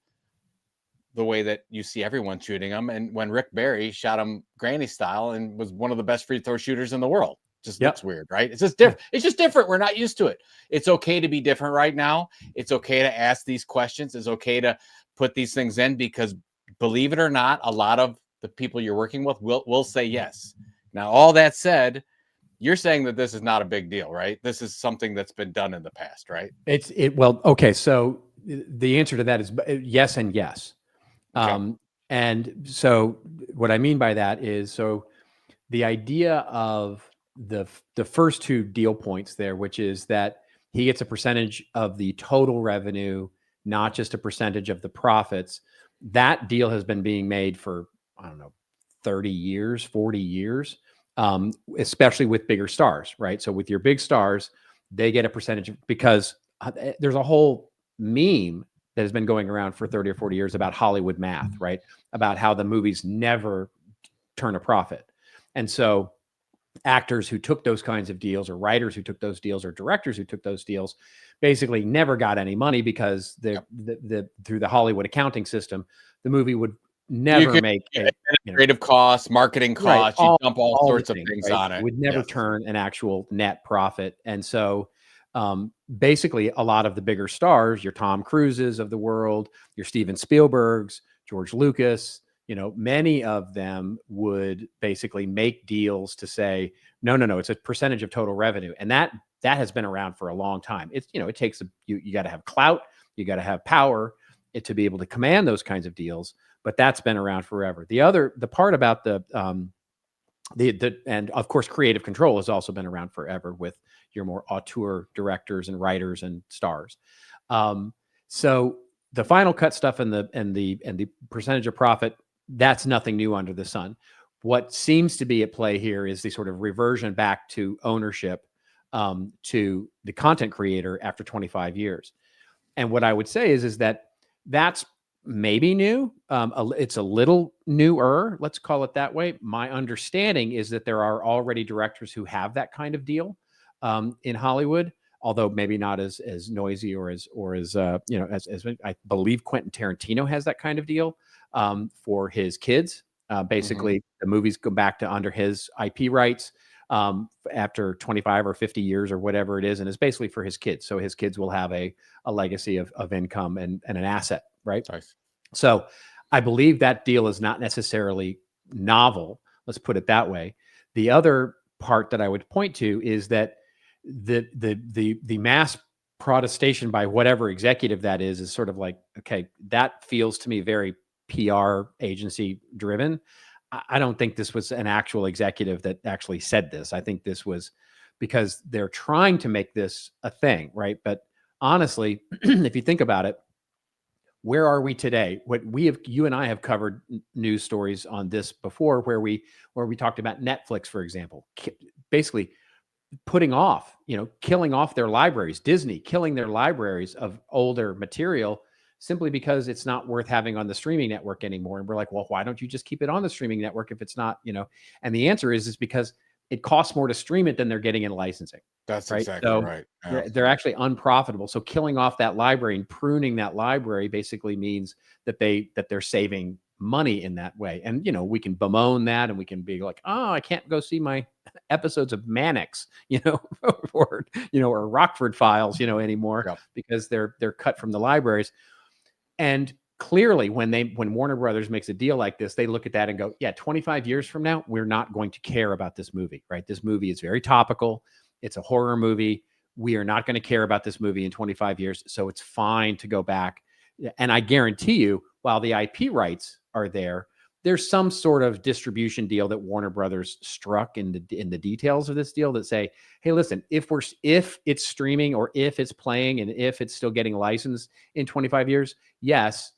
the way that you see everyone shooting them? And when Rick Barry shot them granny style and was one of the best free throw shooters in the world, just looks weird, right? It's just different. It's just different. We're not used to it. It's okay to be different right now. It's okay to ask these questions. It's okay to put these things in, because believe it or not, a lot of the people you're working with will say yes. Now, all that said, you're saying that this is not a big deal, right? This is something that's been done in the past, right? Well, okay. So the answer to that is yes and yes. Okay. And so what I mean by that is, so the idea of the first two deal points there, which is that he gets a percentage of the total revenue, not just a percentage of the profits. That deal has been being made for, I don't know, 30 years, 40 years, especially with bigger stars, right? So with your big stars, they get a percentage because there's a whole meme that has been going around for 30 or 40 years about Hollywood math, right? About how the movies never turn a profit. And so actors who took those kinds of deals, or writers who took those deals, or directors who took those deals, basically never got any money because through the Hollywood accounting system, the movie would never make a creative costs, marketing costs. You dump all sorts of things on it. It would never turn an actual net profit. And so basically a lot of the bigger stars, your Tom Cruises of the world, your Steven Spielbergs, George Lucas, many of them would basically make deals to say, no, it's a percentage of total revenue. And that has been around for a long time. It's, it takes you got to have clout, you got to have power to be able to command those kinds of deals. But that's been around forever. The part about and of course, creative control has also been around forever with your more auteur directors and writers and stars. So the final cut stuff and the percentage of profit, that's nothing new under the sun. What seems to be at play here is the sort of reversion back to ownership to the content creator after 25 years. And what I would say is that that's maybe new. It's a little newer, let's call it that way. My understanding is that there are already directors who have that kind of deal in Hollywood, although maybe not as noisy or as I believe Quentin Tarantino has that kind of deal for his kids. Basically, the movies go back to under his IP rights after 25 or 50 years or whatever it is, and it's basically for his kids. So his kids will have a legacy of income and an asset, right? Nice. So I believe that deal is not necessarily novel. Let's put it that way. The other part that I would point to is that the mass protestation by whatever executive that is sort of like, okay, that feels to me very PR agency driven. I don't think this was an actual executive that actually said this. I think this was because they're trying to make this a thing, right? But honestly, if you think about it, where are we today? You and I have covered news stories on this before, where we talked about Netflix, for example, basically killing off their libraries, Disney killing their libraries of older material simply because it's not worth having on the streaming network anymore. And we're like, well, why don't you just keep it on the streaming network if it's not, and the answer is because it costs more to stream it than they're getting in licensing. That's right? exactly So right. They're actually unprofitable. So killing off that library and pruning that library basically means that they're saving money in that way. And, we can bemoan that and we can be like, oh, I can't go see my episodes of Mannix, or Rockford Files, anymore because they're cut from the libraries. And clearly when Warner Brothers makes a deal like this, they look at that and go, yeah, 25 years from now, we're not going to care about this movie, right? This movie is very topical. It's a horror movie. We are not going to care about this movie in 25 years. So it's fine to go back. And I guarantee you, while the IP rights are there's some sort of distribution deal that Warner Brothers struck in the details of this deal that say, hey, listen, if it's streaming or if it's playing and if it's still getting licensed in 25 years, yes,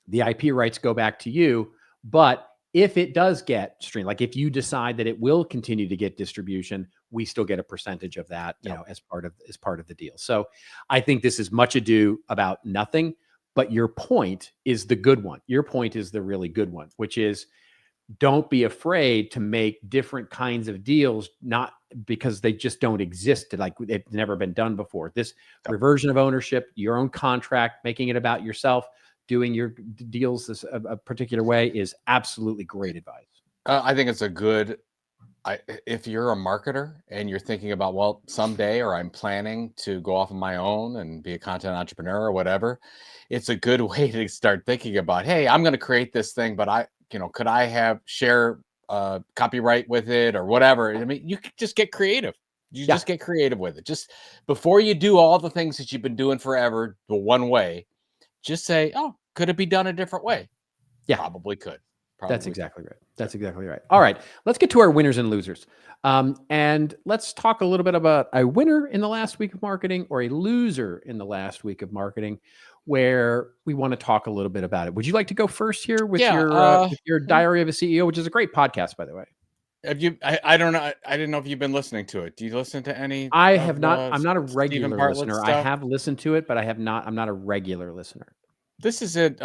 the IP rights go back to you. But if it does get streamed, like if you decide that it will continue to get distribution, we still get a percentage of that, as part of the deal. So I think this is much ado about nothing. But your point is the good one. Your point is the really good one, which is don't be afraid to make different kinds of deals, not because they just don't exist, like it's never been done before. This reversion of ownership, your own contract, making it about yourself, doing your deals a particular way is absolutely great advice. I think it's a good, if you're a marketer and you're thinking about, well, someday, or I'm planning to go off on my own and be a content entrepreneur or whatever, it's a good way to start thinking about, hey, I'm going to create this thing, but could I share copyright with it or whatever? I mean, you could just get creative. Just get creative with it. Just before you do all the things that you've been doing forever, the one way, just say, oh, could it be done a different way? Yeah, probably could. That's exactly right. That's exactly right. All right, let's get to our winners and losers. And let's talk a little bit about a winner in the last week of marketing or a loser in the last week of marketing, where we want to talk a little bit about it. Would you like to go first here with your Diary of a CEO, which is a great podcast, by the way? Have you? I don't know. I didn't know if you've been listening to it. Do you listen to any? I have not. I'm not a regular listener. Stuff? I have listened to it, but I have not. I'm not a regular listener. This is it.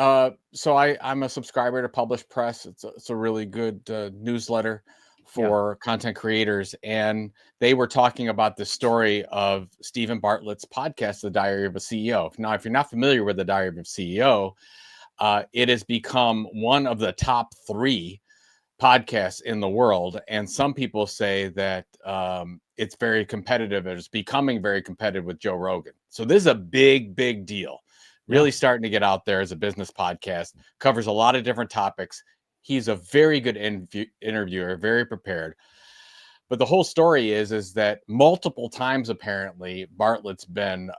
So I'm a subscriber to Publish Press. It's a really good newsletter for content creators, and they were talking about the story of Stephen Bartlett's podcast, The Diary of a CEO. Now, if you're not familiar with The Diary of a CEO, it has become one of the top 3 podcasts in the world, and some people say that it's very competitive. It's becoming very competitive with Joe Rogan. So this is a big deal. Really starting to get out there as a business podcast. Covers a lot of different topics. He's a very good interviewer, very prepared. But the whole story is that multiple times, apparently, Bartlett's been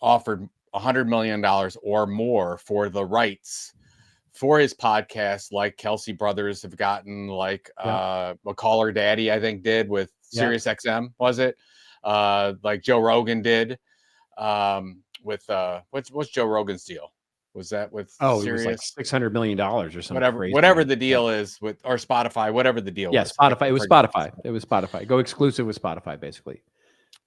offered $100 million or more for the rights for his podcast, like Kelsey Brothers have gotten, like McCall Daddy, I think, did with Sirius XM, was it? Like Joe Rogan did with what's Joe Rogan's deal? Was that with Sirius? It was like $600 million or something. Whatever the deal is with, or Spotify, whatever the deal was. Spotify. It was Spotify. It was Spotify. Go exclusive with Spotify, basically.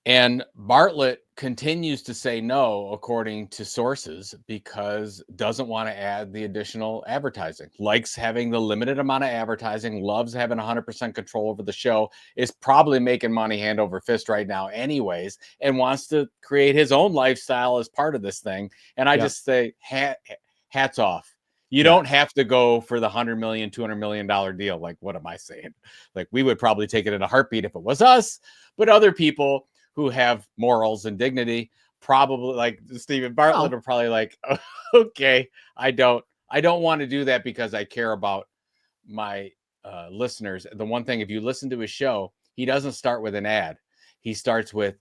And Bartlett continues to say no, according to sources, because doesn't want to add the additional advertising, likes having the limited amount of advertising, loves having 100% control over the show, is probably making money hand over fist right now anyways, and wants to create his own lifestyle as part of this thing. And I just say, hats off. You don't have to go for the $100 million, $200 million deal. Like, what am I saying? Like, we would probably take it in a heartbeat if it was us, but other people who have morals and dignity, probably like Stephen Bartlett, are probably like, oh, okay, I don't want to do that because I care about my listeners. The one thing, if you listen to his show, he doesn't start with an ad. He starts with,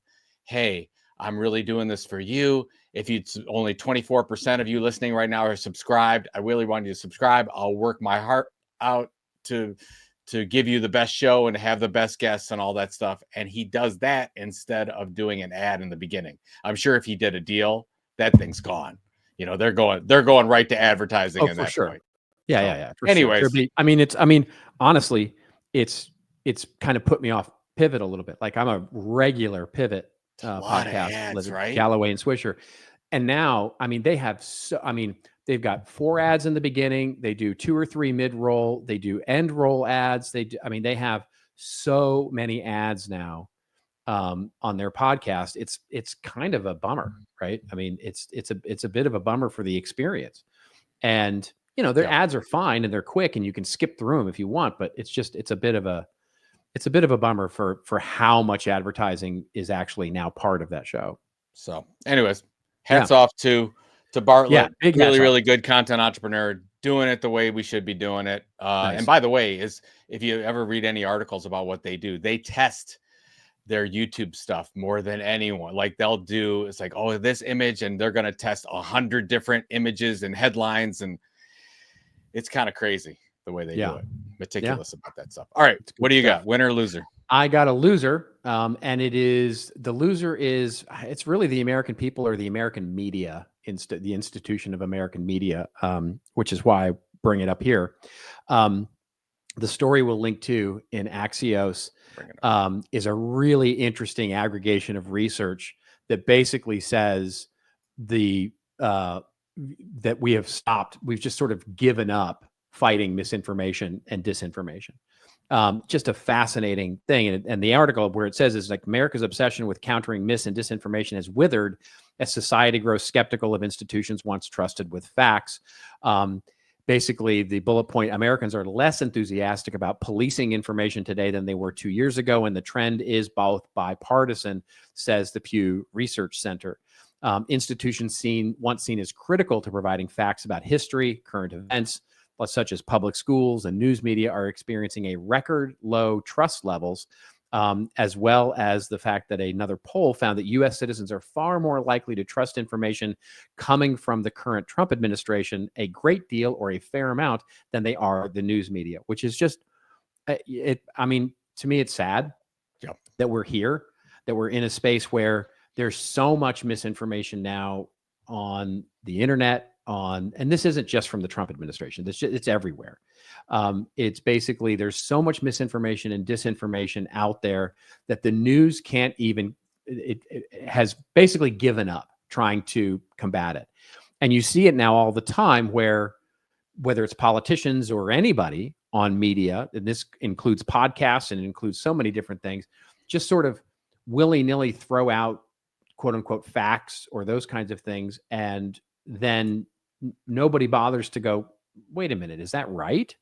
hey, I'm really doing this for you. If it's only 24% of you listening right now are subscribed, I really want you to subscribe. I'll work my heart out to give you the best show and have the best guests and all that stuff. And he does that instead of doing an ad in the beginning. I'm sure if he did a deal, that thing's gone. You know, they're going right to advertising in that point. Yeah. Anyways, sure. Honestly, it's kind of put me off Pivot a little bit. Like, I'm a regular Pivot podcast, ads, right? Galloway and Swisher. And now, they have they've got 4 ads in the beginning. They do 2 or 3 mid-roll. They do end-roll ads. They have so many ads now on their podcast. It's kind of a bummer, right? It's a bit of a bummer for the experience. And their ads are fine and they're quick and you can skip through them if you want. But it's a bit of a bummer for how much advertising is actually now part of that show. So, anyways, hats off to Bartlett. Really good content entrepreneur, doing it the way we should be doing it. Nice. And by the way, if you ever read any articles about what they do, they test their YouTube stuff more than anyone. Like, it's like, oh, this image, and they're going to test 100 different images and headlines. And it's kind of crazy the way they do it. Meticulous about that stuff. All right. What do you got? Winner or loser? I got a loser. And the loser is, it's really the American people or the American media, the institution of American media, which is why I bring it up here. The story we'll link to in Axios is a really interesting aggregation of research that basically says that we've just sort of given up fighting misinformation and disinformation. Just a fascinating thing. And the article where it says is like, America's obsession with countering mis and disinformation has withered as society grows skeptical of institutions once trusted with facts. Basically, the bullet point, Americans are less enthusiastic about policing information today than they were 2 years ago. And the trend is both bipartisan, says the Pew Research Center. Institutions once seen as critical to providing facts about history, current events, such as public schools and news media, are experiencing a record low trust levels, as well as the fact that another poll found that U.S. citizens are far more likely to trust information coming from the current Trump administration a great deal or a fair amount than they are the news media, which is just, to me, it's sad that we're here, that we're in a space where there's so much misinformation now on the internet, and this isn't just from the Trump administration. It's everywhere. It's basically, there's so much misinformation and disinformation out there that the news can't even, it has basically given up trying to combat it. And you see it now all the time where, whether it's politicians or anybody on media, and this includes podcasts and it includes so many different things, just sort of willy-nilly throw out quote unquote facts or those kinds of things. And then nobody bothers to go, wait a minute, is that right?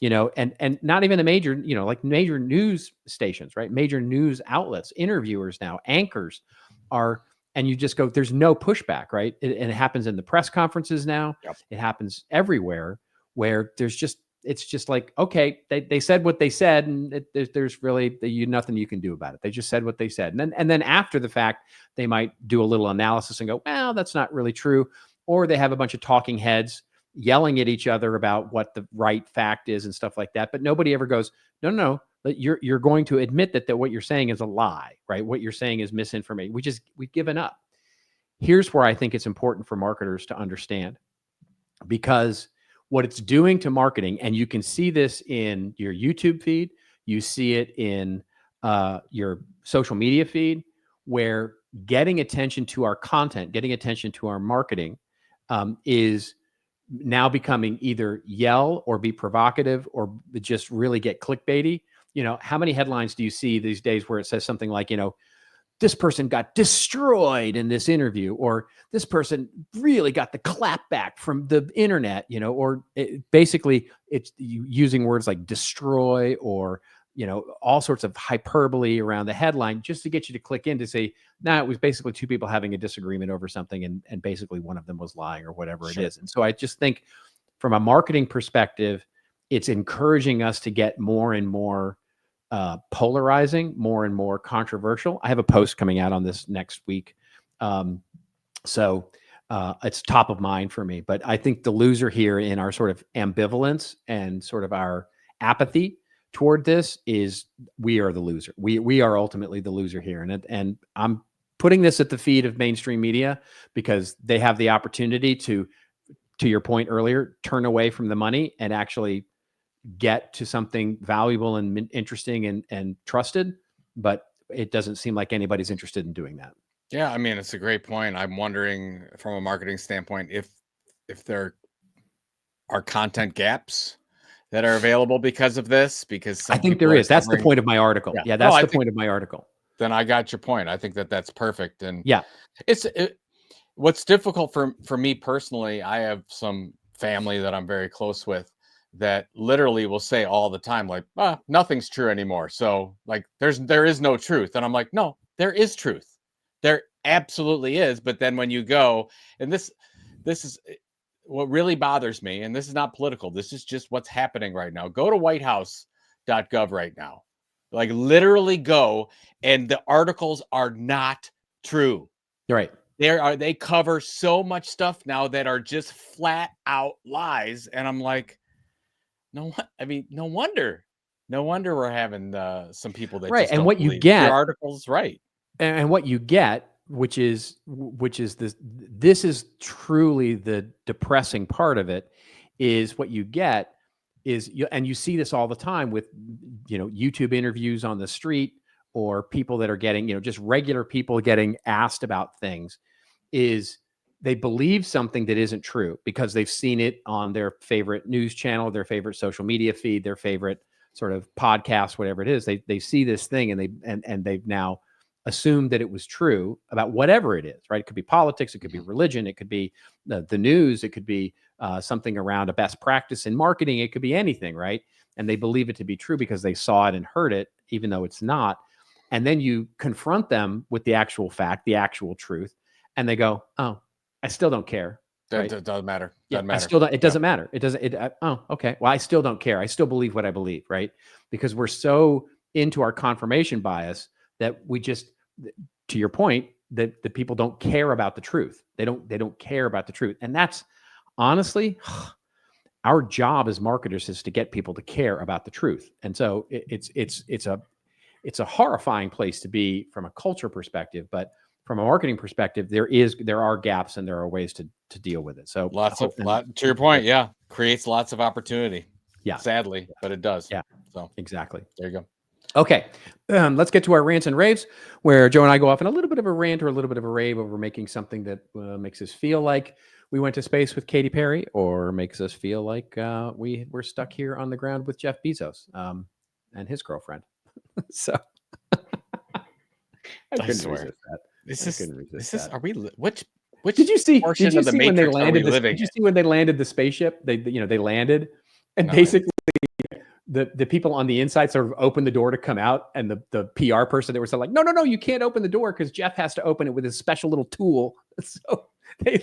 And not even the major, like major news stations, right? Major news outlets, interviewers now, anchors are, and you just go, there's no pushback, right? And it happens in the press conferences now. Yep. It happens everywhere where it's just like, okay, they said what they said, and there's really nothing you can do about it. They just said what they said. And then after the fact, they might do a little analysis and go, well, that's not really true. Or they have a bunch of talking heads yelling at each other about what the right fact is and stuff like that. But nobody ever goes, no, you're going to admit that what you're saying is a lie, right? What you're saying is misinformation. We've given up. Here's where I think it's important for marketers to understand, because what it's doing to marketing, and you can see this in your YouTube feed, you see it in your social media feed, where getting attention to our content, getting attention to our marketing is now becoming either yell or be provocative or just really get clickbaity. How many headlines do you see these days where it says something like, this person got destroyed in this interview, or this person really got the clap back from the internet, or basically it's using words like destroy or, all sorts of hyperbole around the headline just to get you to click in to say, it was basically two people having a disagreement over something. And basically one of them was lying or whatever it is. And so I just think from a marketing perspective, it's encouraging us to get more and more polarizing, more and more controversial. I have a post coming out on this next week. So it's top of mind for me, but I think the loser here in our sort of ambivalence and sort of our apathy toward this is we are the loser. We are ultimately the loser here. And I'm putting this at the feet of mainstream media because they have the opportunity to your point earlier, turn away from the money and actually get to something valuable and interesting and trusted. But it doesn't seem like anybody's interested in doing that. Yeah, I mean, it's a great point. I'm wondering from a marketing standpoint if there are content gaps that are available because of this, because I think there is. That's the point of my article. Yeah, that's the point of my article. Then I got your point. I think that's perfect. And yeah, what's difficult for me personally, I have some family that I'm very close with that literally will say all the time, like, nothing's true anymore. So like there is no truth. And I'm like, no, there is truth. There absolutely is. But then when you go, and this is what really bothers me, and this is not political, this is just what's happening right now. Go to whitehouse.gov right now. Like literally go, and the articles are not true. Right. They cover so much stuff now that are just flat out lies. And I'm like, no wonder we're having some people that right. just and don't what believe you get your articles, right? And what you get, which is this is truly the depressing part of it, is what you get is and you see this all the time with YouTube interviews on the street or people that are getting just regular people getting asked about things, is they believe something that isn't true because they've seen it on their favorite news channel, their favorite social media feed, their favorite sort of podcast, whatever it is. They see this thing and they've now assumed that it was true about whatever it is, right? It could be politics, it could be religion, it could be the news, it could be something around a best practice in marketing, it could be anything, right? And they believe it to be true because they saw it and heard it, even though it's not. And then you confront them with the actual fact, the actual truth, and they go, "Oh, I still don't care." Right? It doesn't matter. Doesn't matter. It doesn't matter. It doesn't. Oh, okay. Well, I still don't care. I still believe what I believe, right? Because we're so into our confirmation bias that we just, to your point, that the people don't care about the truth. They don't care about the truth, and that's honestly our job as marketers is to get people to care about the truth. And so it's a horrifying place to be from a culture perspective, but from a marketing perspective, there are gaps and there are ways to deal with it. So to your point, creates lots of opportunity. Yeah, sadly, but it does. Yeah, so exactly. There you go. Okay. Let's get to our rants and raves, where Joe and I go off in a little bit of a rant or a little bit of a rave over making something that makes us feel like we went to space with Katy Perry, or makes us feel like we're stuck here on the ground with Jeff Bezos and his girlfriend. So I couldn't resist that. Are we? Which did you see? portion Did you of the see when they Matrix are we landed? living Did you in? see when they landed the spaceship? They landed, and No, basically the people on the inside sort of opened the door to come out, and the PR person, they were like, no, you can't open the door because Jeff has to open it with his special little tool. So they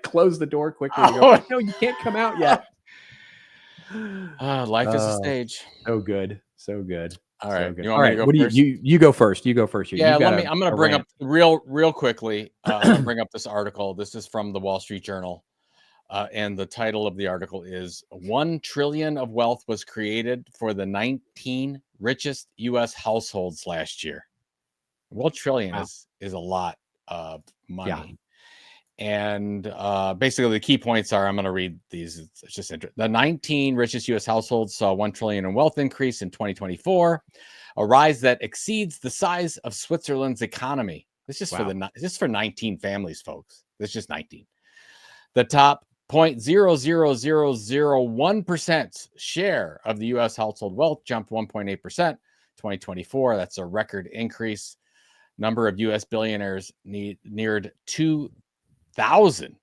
closed the door quickly. And go, no, you can't come out yet. Life is a stage. So good. All right. Good. You want me to go first? You go first. You go first. Yeah, I'm going to bring up real quickly. I'm going to bring up this article. This is from the Wall Street Journal. And the title of the article is $1 trillion of wealth was created for the 19 richest U.S. households last year. $1 trillion is a lot of money. Yeah. And basically the key points are, I'm going to read these. It's just interesting. The 19 richest U.S. households saw $1 trillion in wealth increase in 2024, a rise that exceeds the size of Switzerland's economy. This is just for 19 families, folks. This is just 19. The top 0.00001% share of the U.S. household wealth jumped 1.8% 2024. That's a record increase. Number of U.S. billionaires neared 2,000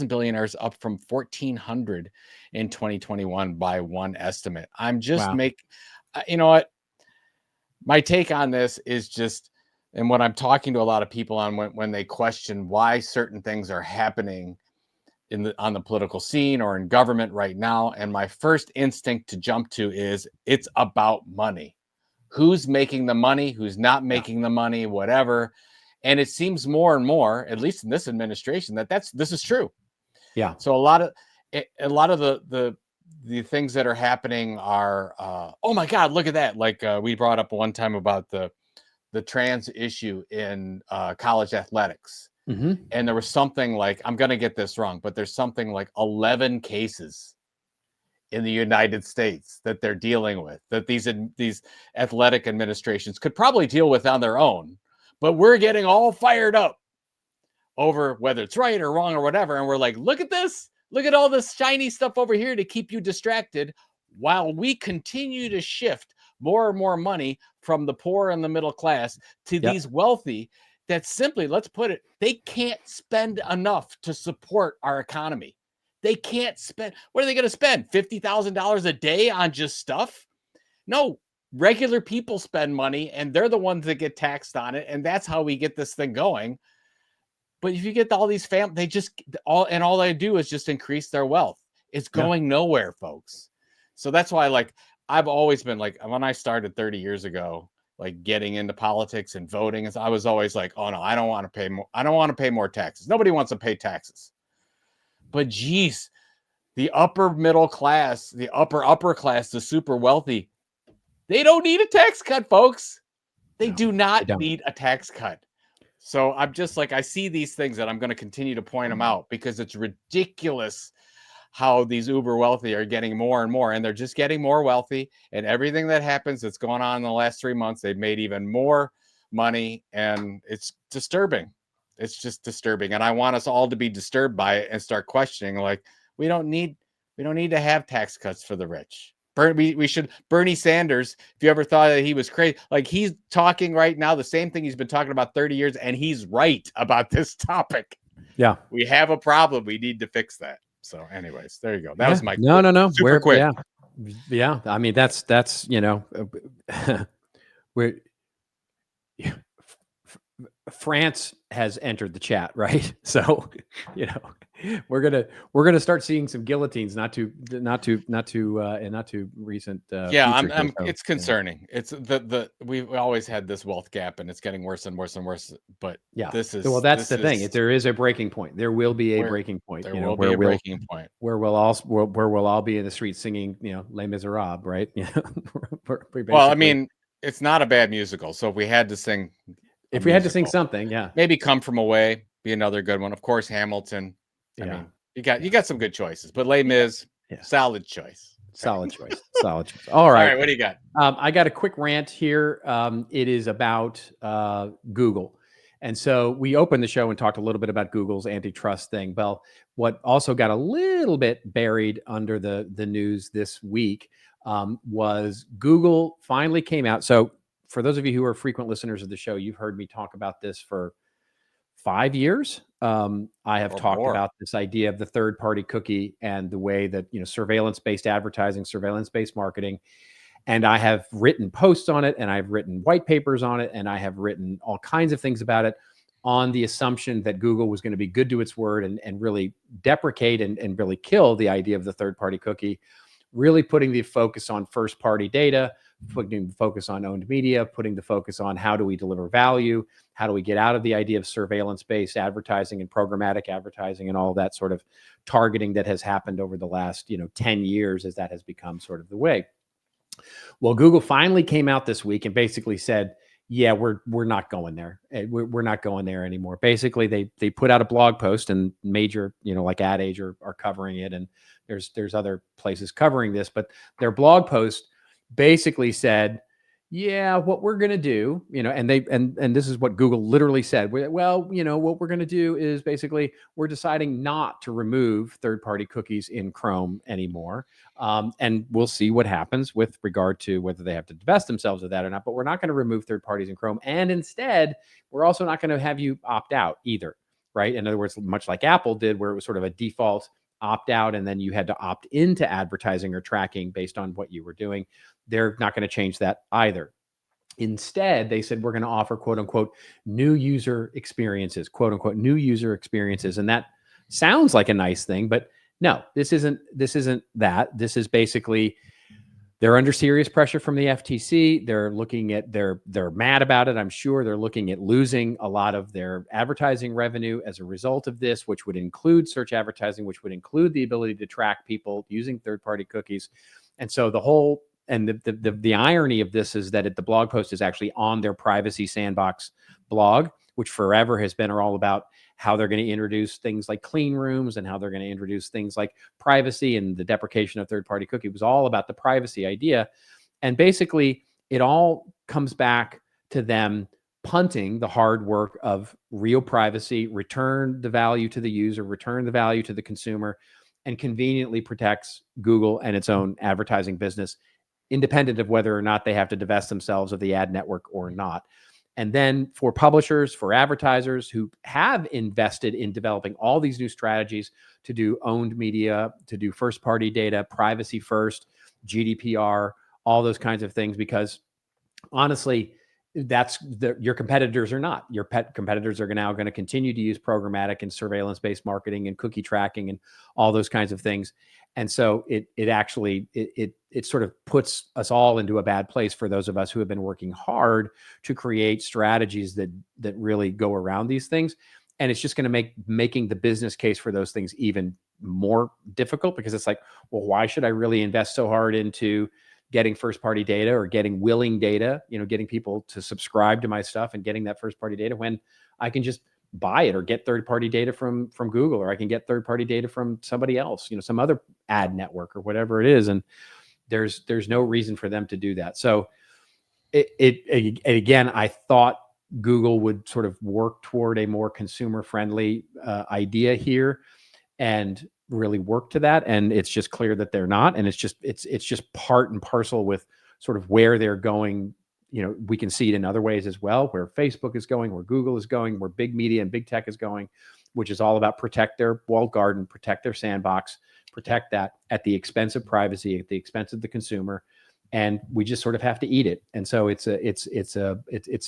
billionaires, up from 1,400 in 2021 by one estimate. I'm just you know what? My take on this is just, and what I'm talking to a lot of people on when they question why certain things are happening on the political scene or in government right now. And my first instinct to jump to is it's about money. Who's making the money? Who's not making the money? Whatever. And it seems more and more, at least in this administration, this is true. Yeah. So a lot of the things that are happening are, oh my God, look at that. Like we brought up one time about the trans issue in college athletics. Mm-hmm. And there was something like, I'm going to get this wrong, but there's something like 11 cases in the United States that they're dealing with, that these athletic administrations could probably deal with on their own. But we're getting all fired up over whether it's right or wrong or whatever. And we're like, look at this. Look at all this shiny stuff over here to keep you distracted while we continue to shift more and more money from the poor and the middle class to these wealthy that simply, let's put it, they can't spend enough to support our economy. They can't spend. What are they going to spend? $50,000 a day on just stuff? No. Regular people spend money, and they're the ones that get taxed on it, and that's how we get this thing going. But if you get all these families, all they do is just increase their wealth. It's going nowhere, folks. So that's why, like, I've always been like, when I started 30 years ago, like getting into politics and voting, I was always like, oh no, I don't want to pay more. I don't want to pay more taxes. Nobody wants to pay taxes. But geez, the upper middle class, the upper class, the super wealthy, they don't need a tax cut, folks. They do not need a tax cut. So I'm just like, I see these things and I'm going to continue to point them out because it's ridiculous how these uber wealthy are getting more and more, and they're just getting more wealthy. And everything that happens that's going on in the last 3 months, they've made even more money, and it's disturbing. It's just disturbing. And I want us all to be disturbed by it and start questioning, like, we don't need to have tax cuts for the rich. Bernie Sanders, if you ever thought that he was crazy, like he's talking right now the same thing he's been talking about 30 years, and he's right about this topic. Yeah. We have a problem. We need to fix that. So anyways, there you go. That was my no. Super quick. Yeah. I mean, that's we're France has entered the chat, right? So, we're gonna start seeing some guillotines, not too recent. It's concerning. It's we've always had this wealth gap, and it's getting worse and worse and worse. But that's the thing. There is a breaking point. There will be a breaking point. There will be a breaking point where we'll all be in the streets singing, Les Miserables, right? Well, I mean, it's not a bad musical. So if we had to sing. If we had to sing something, maybe Come From Away be another good one. Of course, Hamilton. I mean, you got some good choices, but Les Mis, solid choice. Solid choice. Solid choice. All right. What do you got? I got a quick rant here. It is about Google. And so we opened the show and talked a little bit about Google's antitrust thing. Well, what also got a little bit buried under the news this week was Google finally came out. So for those of you who are frequent listeners of the show, you've heard me talk about this for 5 years. I have talked about this idea of the third-party cookie and the way that, surveillance-based advertising, surveillance-based marketing. And I have written posts on it, and I've written white papers on it, and I have written all kinds of things about it on the assumption that Google was going to be good to its word and really deprecate and really kill the idea of the third-party cookie, really putting the focus on first-party data, putting the focus on owned media, putting the focus on how do we deliver value, how do we get out of the idea of surveillance-based advertising and programmatic advertising and all that sort of targeting that has happened over the last 10 years as that has become sort of the way. Well, Google finally came out this week and basically said, yeah, we're not going there. We're not going there anymore. Basically, they put out a blog post, and major, like Ad Age are covering it, and there's other places covering this, but their blog post basically said, yeah, what we're going to do, and this is what Google literally said. Well, what we're going to do is basically we're deciding not to remove third-party cookies in Chrome anymore. And we'll see what happens with regard to whether they have to divest themselves of that or not, but we're not going to remove third parties in Chrome. And instead, we're also not going to have you opt out either, right? In other words, much like Apple did, where it was sort of a default opt out, and then you had to opt into advertising or tracking based on what you were doing. They're not going to change that either. Instead, they said, we're going to offer quote unquote new user experiences, quote unquote new user experiences. And that sounds like a nice thing, but no, this isn't that. This is basically, they're under serious pressure from the FTC. They're looking at, they're mad about it. I'm sure they're looking at losing a lot of their advertising revenue as a result of this, which would include search advertising, which would include the ability to track people using third-party cookies. And so the whole, and the irony of this is that the blog post is actually on their Privacy Sandbox blog, which forever has been all about how they're going to introduce things like clean rooms and how they're going to introduce things like privacy and the deprecation of third-party cookie. It was all about the privacy idea. And basically, it all comes back to them punting the hard work of real privacy, return the value to the user, return the value to the consumer, and conveniently protects Google and its own advertising business, independent of whether or not they have to divest themselves of the ad network or not. And then for publishers, for advertisers who have invested in developing all these new strategies to do owned media, to do first-party data, privacy first, GDPR, all those kinds of things, because honestly, your competitors are not. Your competitors are now going to continue to use programmatic and surveillance-based marketing and cookie tracking and all those kinds of things. And so it actually sort of puts us all into a bad place for those of us who have been working hard to create strategies that really go around these things. And it's just going to making the business case for those things even more difficult, because it's like, well, why should I really invest so hard into getting first-party data or getting willing data, getting people to subscribe to my stuff and getting that first-party data when I can just buy it or get third-party data from Google, or I can get third-party data from somebody else, some other ad network or whatever it is. And there's no reason for them to do that. So again, I thought Google would sort of work toward a more consumer-friendly idea here and really work to that. And it's just clear that they're not. And it's just part and parcel with sort of where they're going. We can see it in other ways as well, where Facebook is going, where Google is going, where big media and big tech is going, which is all about protect their walled garden, protect their sandbox, protect that at the expense of privacy, at the expense of the consumer. And we just sort of have to eat it. And so it's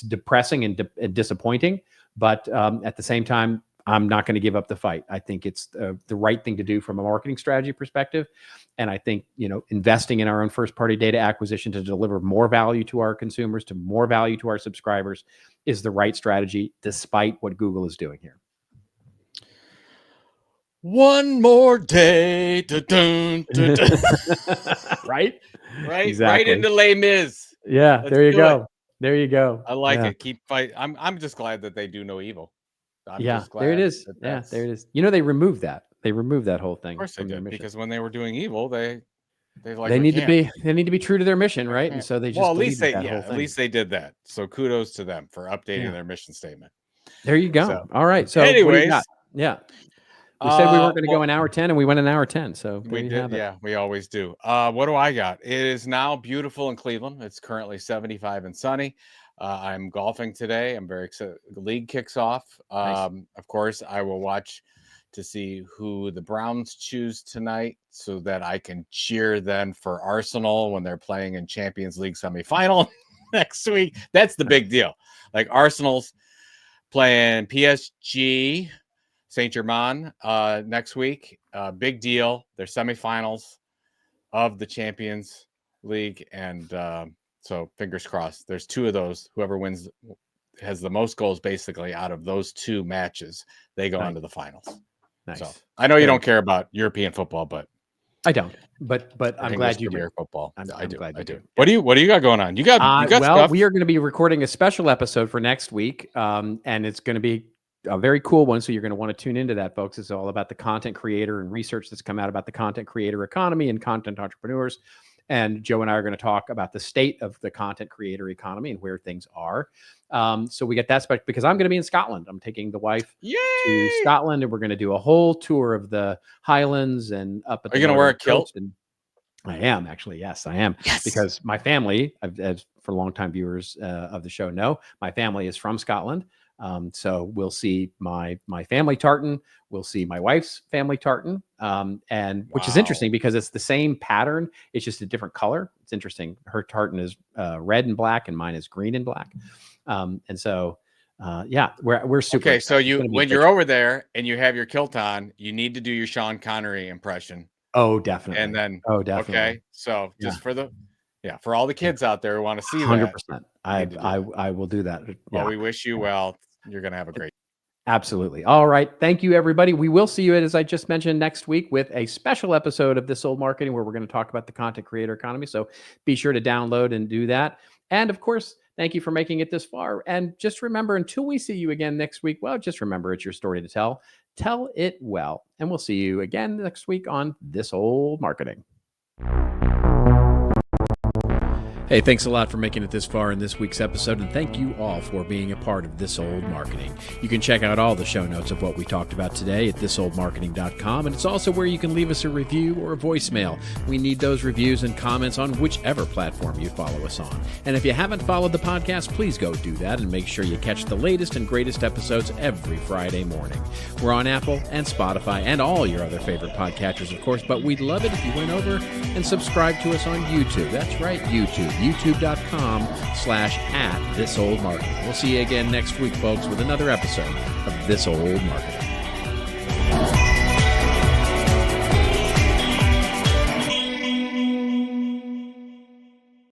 depressing and disappointing, but at the same time, I'm not going to give up the fight. I think it's the right thing to do from a marketing strategy perspective. And I think, investing in our own first-party data acquisition to deliver more value to our consumers, to more value to our subscribers, is the right strategy, despite what Google is doing here. One more day. Right? Exactly. Right into Les Mis. Yeah, there you go. There you go. I like it. Keep fighting. I'm just glad that they do no evil. Just glad there it is. There it is. They removed that. They removed that whole thing. Of course they did, because when they were doing evil, they They need to be true to their mission, right? And so they just at least they did that. So kudos to them for updating their mission statement. There you go. So, all right. So anyways, yeah. We said we weren't going to go an hour 10 and we went an hour 10. So we did. Yeah, we always do. What do I got? It is now beautiful in Cleveland. It's currently 75 and sunny. I'm golfing today. I'm very excited. The league kicks off. Nice. Of course, I will watch to see who the Browns choose tonight so that I can cheer then for Arsenal when they're playing in Champions League semifinal next week. That's the big deal. Like Arsenal's playing PSG Saint-Germain next week. Big deal. They're semifinals of the Champions League. And so fingers crossed. There's two of those. Whoever wins has the most goals basically out of those two matches. They go on to the finals. Nice. So I know you don't care about European football, but I don't. But I'm glad you do. Football. I'm glad you do. What do you got going on? You got stuff? We are going to be recording a special episode for next week, and it's going to be a very cool one. So you're going to want to tune into that, folks. It's all about the content creator and research that's come out about the content creator economy and content entrepreneurs. And Joe and I are going to talk about the state of the content creator economy and where things are. So we get that spec because I'm going to be in Scotland. I'm taking the wife to Scotland, and we're going to do a whole tour of the Highlands and up at the. Are you going to wear a kilt? And I am actually. Yes, I am. Yes. Because my family, as for longtime viewers of the show know, my family is from Scotland. So we'll see my family tartan. We'll see my wife's family tartan. And which is interesting because it's the same pattern. It's just a different color. It's interesting. Her tartan is red and black, and mine is green and black. And so, we're super. Okay. So when you're over there and you have your kilt on, you need to do your Sean Connery impression. Oh, definitely. And then, definitely. Okay. So just for all the kids out there who want to see 100%. that. I will do that. Well, we wish you well. You're going to have a great. Absolutely. All right. Thank you, everybody. We will see you, as I just mentioned, next week with a special episode of This Old Marketing where we're going to talk about the content creator economy. So be sure to download and do that. And of course, thank you for making it this far. And just remember, until we see you again next week, well, just remember it's your story to tell. Tell it well. And we'll see you again next week on This Old Marketing. Hey, thanks a lot for making it this far in this week's episode, and thank you all for being a part of This Old Marketing. You can check out all the show notes of what we talked about today at thisoldmarketing.com, and it's also where you can leave us a review or a voicemail. We need those reviews and comments on whichever platform you follow us on. And if you haven't followed the podcast, please go do that and make sure you catch the latest and greatest episodes every Friday morning. We're on Apple and Spotify and all your other favorite podcatchers, of course, but we'd love it if you went over and subscribe to us on YouTube. That's right, YouTube. youtube.com/@thisoldmarketing. We'll see you again next week, folks, with another episode of This Old Marketing.